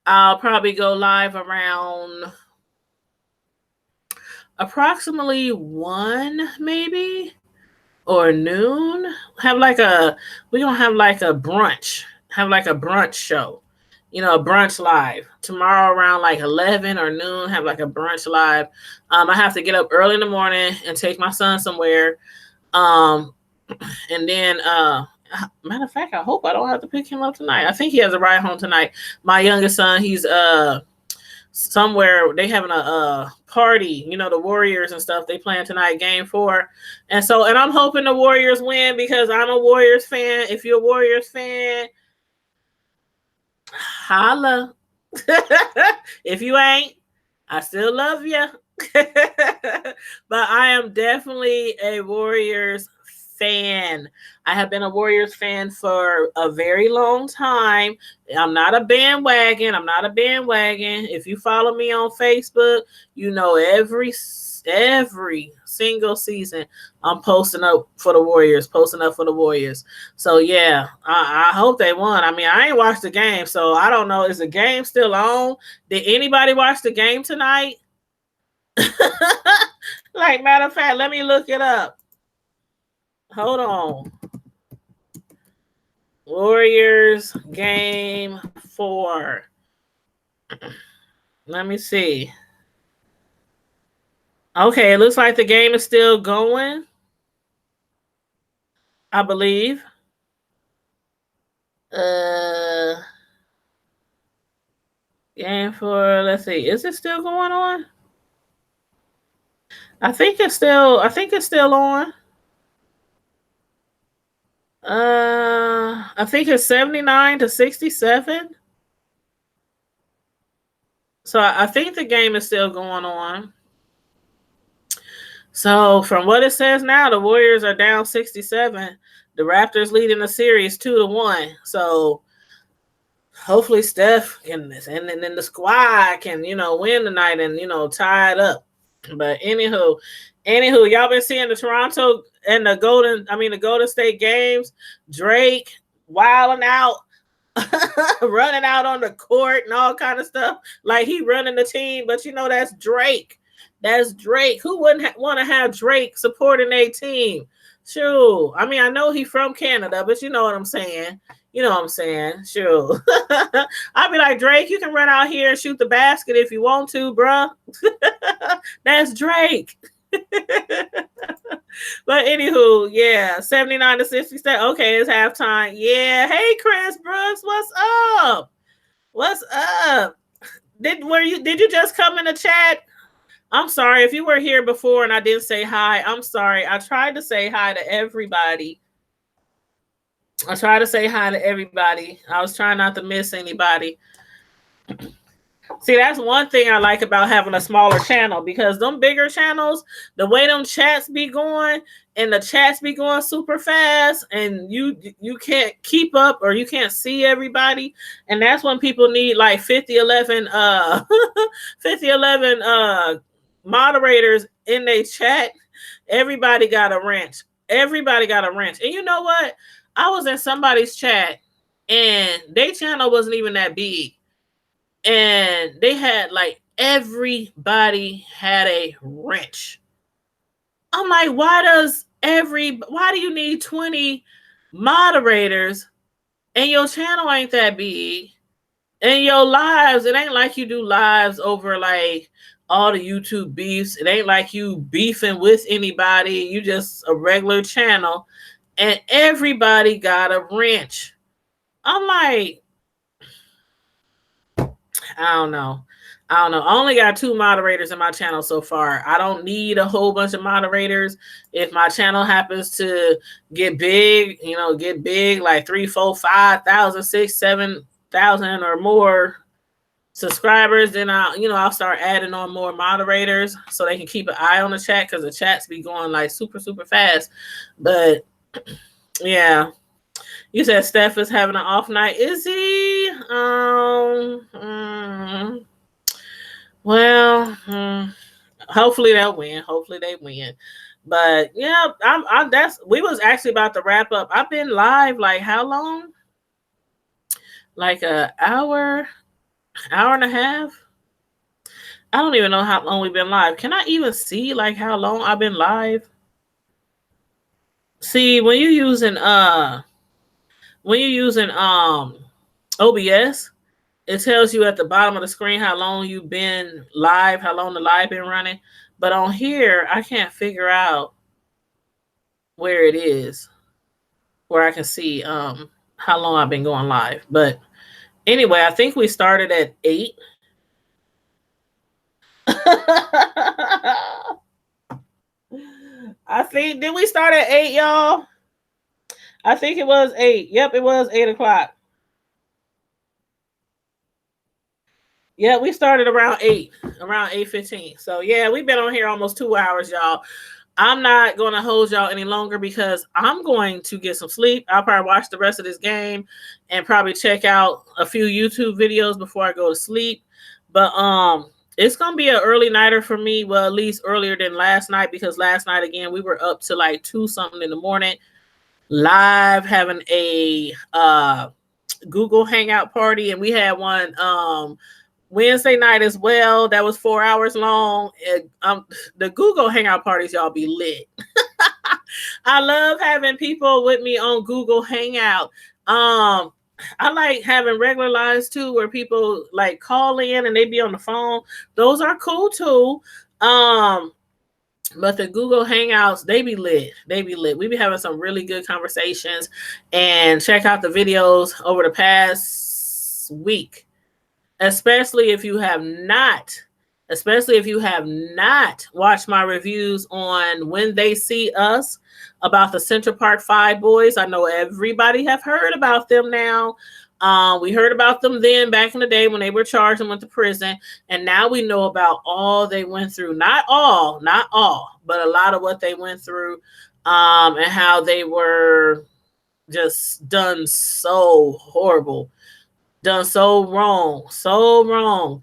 I'll probably go live around approximately 1 maybe or noon. We're gonna have like a brunch. Have like a brunch show. You know, a brunch live. Tomorrow around like 11 or noon, have like a brunch live. I have to get up early in the morning and take my son somewhere. And then matter of fact, I hope I don't have to pick him up tonight. I think he has a ride home tonight. My youngest son, he's somewhere, they having a party, you know, the Warriors and stuff. They playing tonight, game 4. And I'm hoping the Warriors win because I'm a Warriors fan. If you're a Warriors fan, holla. If you ain't, I still love you. But I am definitely a Warriors fan. I have been a Warriors fan for a very long time. I'm not a bandwagon. If you follow me on Facebook, you know every single season I'm posting up for the Warriors. So yeah, I hope they won. I mean, I ain't watched the game, so I don't know. Is the game still on? Did anybody watch the game tonight? Like, matter of fact, let me look it up. Hold on. Warriors game 4. Let me see. Okay, it looks like the game is still going, I believe. Game 4, let's see. Is it still going on? I think it's still on. I think it's 79-67. So I think the game is still going on. So from what it says now, the Warriors are down 67. The Raptors leading the series 2-1. So hopefully Steph and then the squad can, win tonight and, tie it up. But anywho, y'all been seeing the Toronto and the Golden State games. Drake wilding out, running out on the court and all kind of stuff. Like he running the team, but that's Drake. That's Drake. Who wouldn't want to have Drake supporting a team? Sure. I mean, I know he's from Canada, but you know what I'm saying. You know what I'm saying? Sure. I'd be like, Drake, you can run out here and shoot the basket if you want to, bruh. That's Drake. But anywho, yeah, 79-67. Okay, it's halftime. Yeah. Hey, Chris Brooks, what's up? What's up? Did you just come in the chat? I'm sorry if you were here before and I didn't say hi. I'm sorry. I tried to say hi to everybody. I was trying not to miss anybody. See, that's one thing I like about having a smaller channel, because them bigger channels, the way them chats be going, and the chats be going super fast, and you can't keep up or you can't see everybody. And that's when people need like 5011 moderators in their chat. Everybody got a wrench. And you know what? I was in somebody's chat and their channel wasn't even that big. And they had like everybody had a wrench. I'm like, why do you need 20 moderators and your channel ain't that big? And your lives, it ain't like you do lives over like all the YouTube beefs. It ain't like you beefing with anybody. You just a regular channel and everybody got a wrench. I'm like, I don't know. I only got 2 moderators in my channel so far. I don't need a whole bunch of moderators. If my channel happens to get big, like 3, 4, 5,000, 6, 7,000 or more subscribers, then I'll start adding on more moderators so they can keep an eye on the chat, because the chats be going like super, super fast. But yeah. You said Steph is having an off night. Is he? Hopefully they'll win. Hopefully they win. But yeah, we was actually about to wrap up. I've been live like how long? Like an hour and a half. I don't even know how long we've been live. Can I even see like how long I've been live? See, when you're using OBS, it tells you at the bottom of the screen how long you've been live, how long the live been running. But on here, I can't figure out where it is, where I can see how long I've been going live. But anyway, I think we started at 8. Did we start at 8, y'all? I think it was 8. Yep, it was 8 o'clock. Yeah, we started around 8:15. So yeah, we've been on here almost 2 hours, y'all. I'm not going to hold y'all any longer because I'm going to get some sleep. I'll probably watch the rest of this game and probably check out a few YouTube videos before I go to sleep. But it's going to be an early nighter for me. Well, at least earlier than last night, because last night, again, we were up to like 2 something in the morning, live having a Google Hangout party. And we had one Wednesday night as well. That was 4 hours long. And, the Google Hangout parties, y'all, be lit. I love having people with me on Google Hangout. I like having regular lives too, where people like call in and they be on the phone. Those are cool too. But the Google Hangouts, they be lit. We be having some really good conversations. And check out the videos over the past week, especially if you have not especially if you have not watched my reviews on When They See Us about the Central Park Five boys. I know everybody have heard about them now. We heard about them then back in the day when they were charged and went to prison, and now we know about all they went through. Not all, but a lot of what they went through, and how they were just done so horrible, done so wrong, so wrong.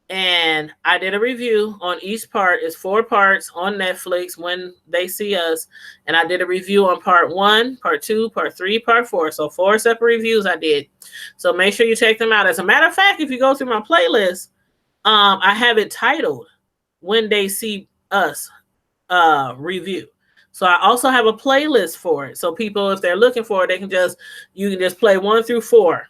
And I did a review on each part. It's 4 parts on Netflix, When They See Us. And I did a review on part 1, part 2, part 3, part 4. So 4 separate reviews I did. So make sure you check them out. As a matter of fact, if you go through my playlist, I have it titled When They See Us review. So I also have a playlist for it. So people, if they're looking for it, you can just play 1 through 4.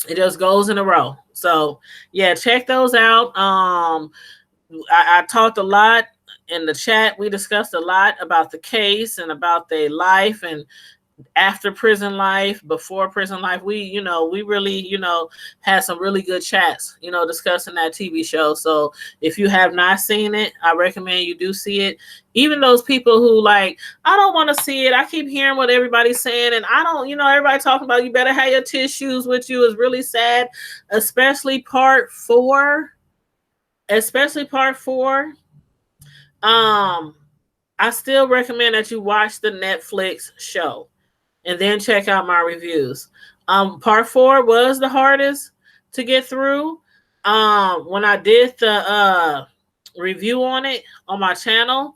It just goes in a row. So yeah, check those out. I talked a lot in the chat. We discussed a lot about the case and about their life and after prison life, before prison life. We really, had some really good chats, discussing that TV show. So if you have not seen it, I recommend you do see it. Even those people who like, I don't want to see it. I keep hearing what everybody's saying, and I don't, everybody talking about you better have your tissues with you is really sad, especially part 4. Especially part 4. I still recommend that you watch the Netflix show and then check out my reviews. Part 4 was the hardest to get through. When I did the review on it on my channel,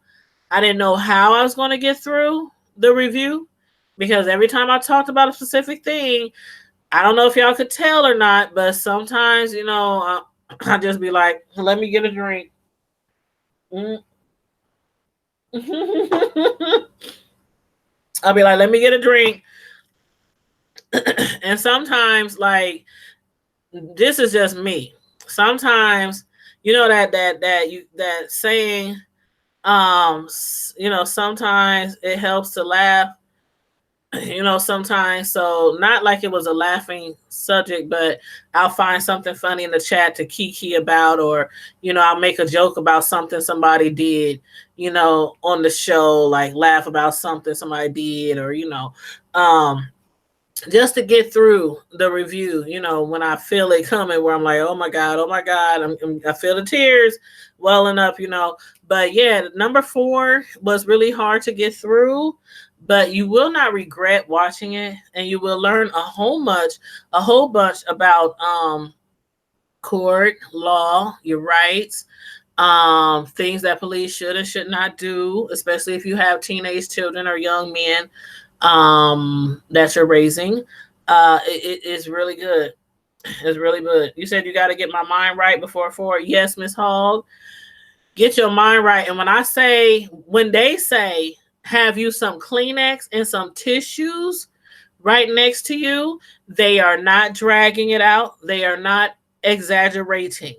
I didn't know how I was going to get through the review, because every time I talked about a specific thing, I don't know if y'all could tell or not, but sometimes, I just be like, let me get a drink. I'll be like, let me get a drink. And sometimes, like, this is just me. Sometimes, that saying, sometimes it helps to laugh, sometimes. So not like it was a laughing subject, but I'll find something funny in the chat to kiki about, or, I'll make a joke about something somebody did, on the show, like laugh about something somebody did, or, just to get through the review, when I feel it coming, where I'm like, oh my God, I feel the tears welling up, But yeah, number 4 was really hard to get through, but you will not regret watching it, and you will learn a whole bunch about court, law, your rights, things that police should and should not do, especially if you have teenage children or young men that you're raising. It's really good. It's really good. You said you got to get my mind right before 4. Yes, Miss Hogg. Get your mind right. And when they say have you some Kleenex and some tissues right next to you, they are not dragging it out. They are not exaggerating.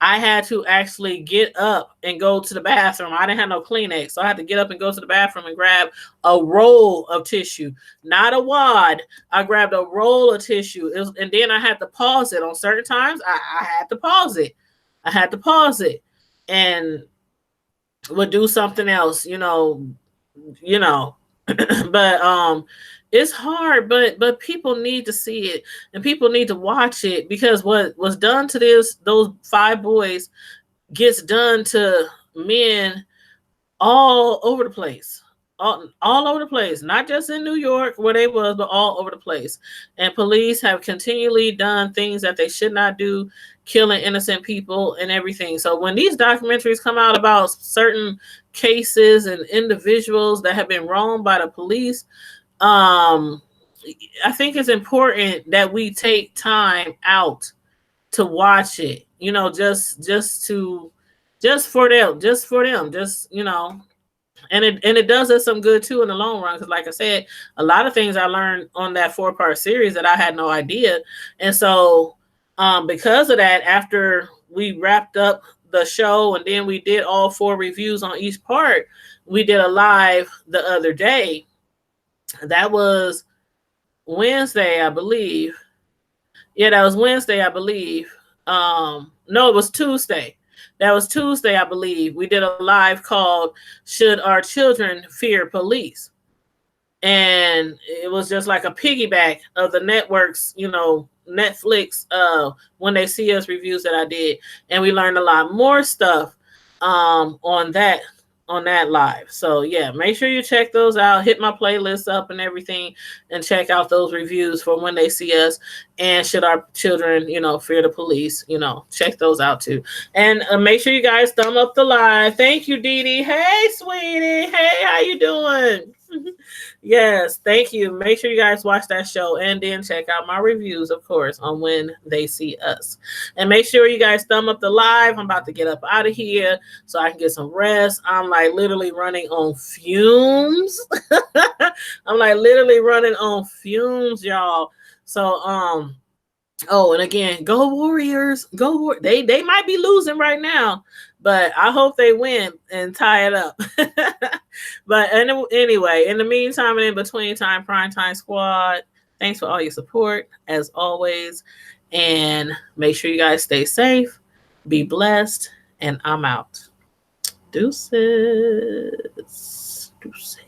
I had to actually get up and go to the bathroom. I didn't have no Kleenex, so I had to get up and go to the bathroom and grab a roll of tissue, not a wad. I grabbed a roll of tissue, and then I had to pause it. On certain times, I had to pause it. And would do something else, but it's hard, but people need to see it, and people need to watch it, because what was done to those 5 boys gets done to men all over the place. All over the place, not just in New York where they was, but all over the place. And police have continually done things that they should not do, killing innocent people and everything. So when these documentaries come out about certain cases and individuals that have been wronged by the police, I think it's important that we take time out to watch it, just for them, and it does us some good too in the long run, because like I said, a lot of things I learned on that 4-part series that I had no idea. And so because of that, after we wrapped up the show and then we did all 4 reviews on each part, we did a live the other day. That was Wednesday, I believe. Yeah, that was Wednesday, I believe. No, it was Tuesday. That was Tuesday, I believe. We did a live called "Should Our Children Fear Police?" And it was just like a piggyback of the networks, Netflix When They See Us reviews that I did, and we learned a lot more stuff on that live. So yeah, make sure you check those out. Hit my playlist up and everything, and check out those reviews for When They See Us and Should Our Children, Fear the Police. Check those out too. And make sure you guys thumb up the live. Thank you, Dee Dee. Hey, sweetie. Hey, how you doing? Yes, thank you. Make sure you guys watch that show and then check out my reviews, of course, on When They See Us. And make sure you guys thumb up the live. I'm about to get up out of here so I can get some rest. I'm like literally running on fumes. I'm like literally running on fumes, y'all. So, oh, and again, go Warriors. Go They might be losing right now, but I hope they win and tie it up. But anyway, in the meantime and in between time, Primetime Squad, thanks for all your support, as always. And make sure you guys stay safe, be blessed, and I'm out. Deuces. Deuces.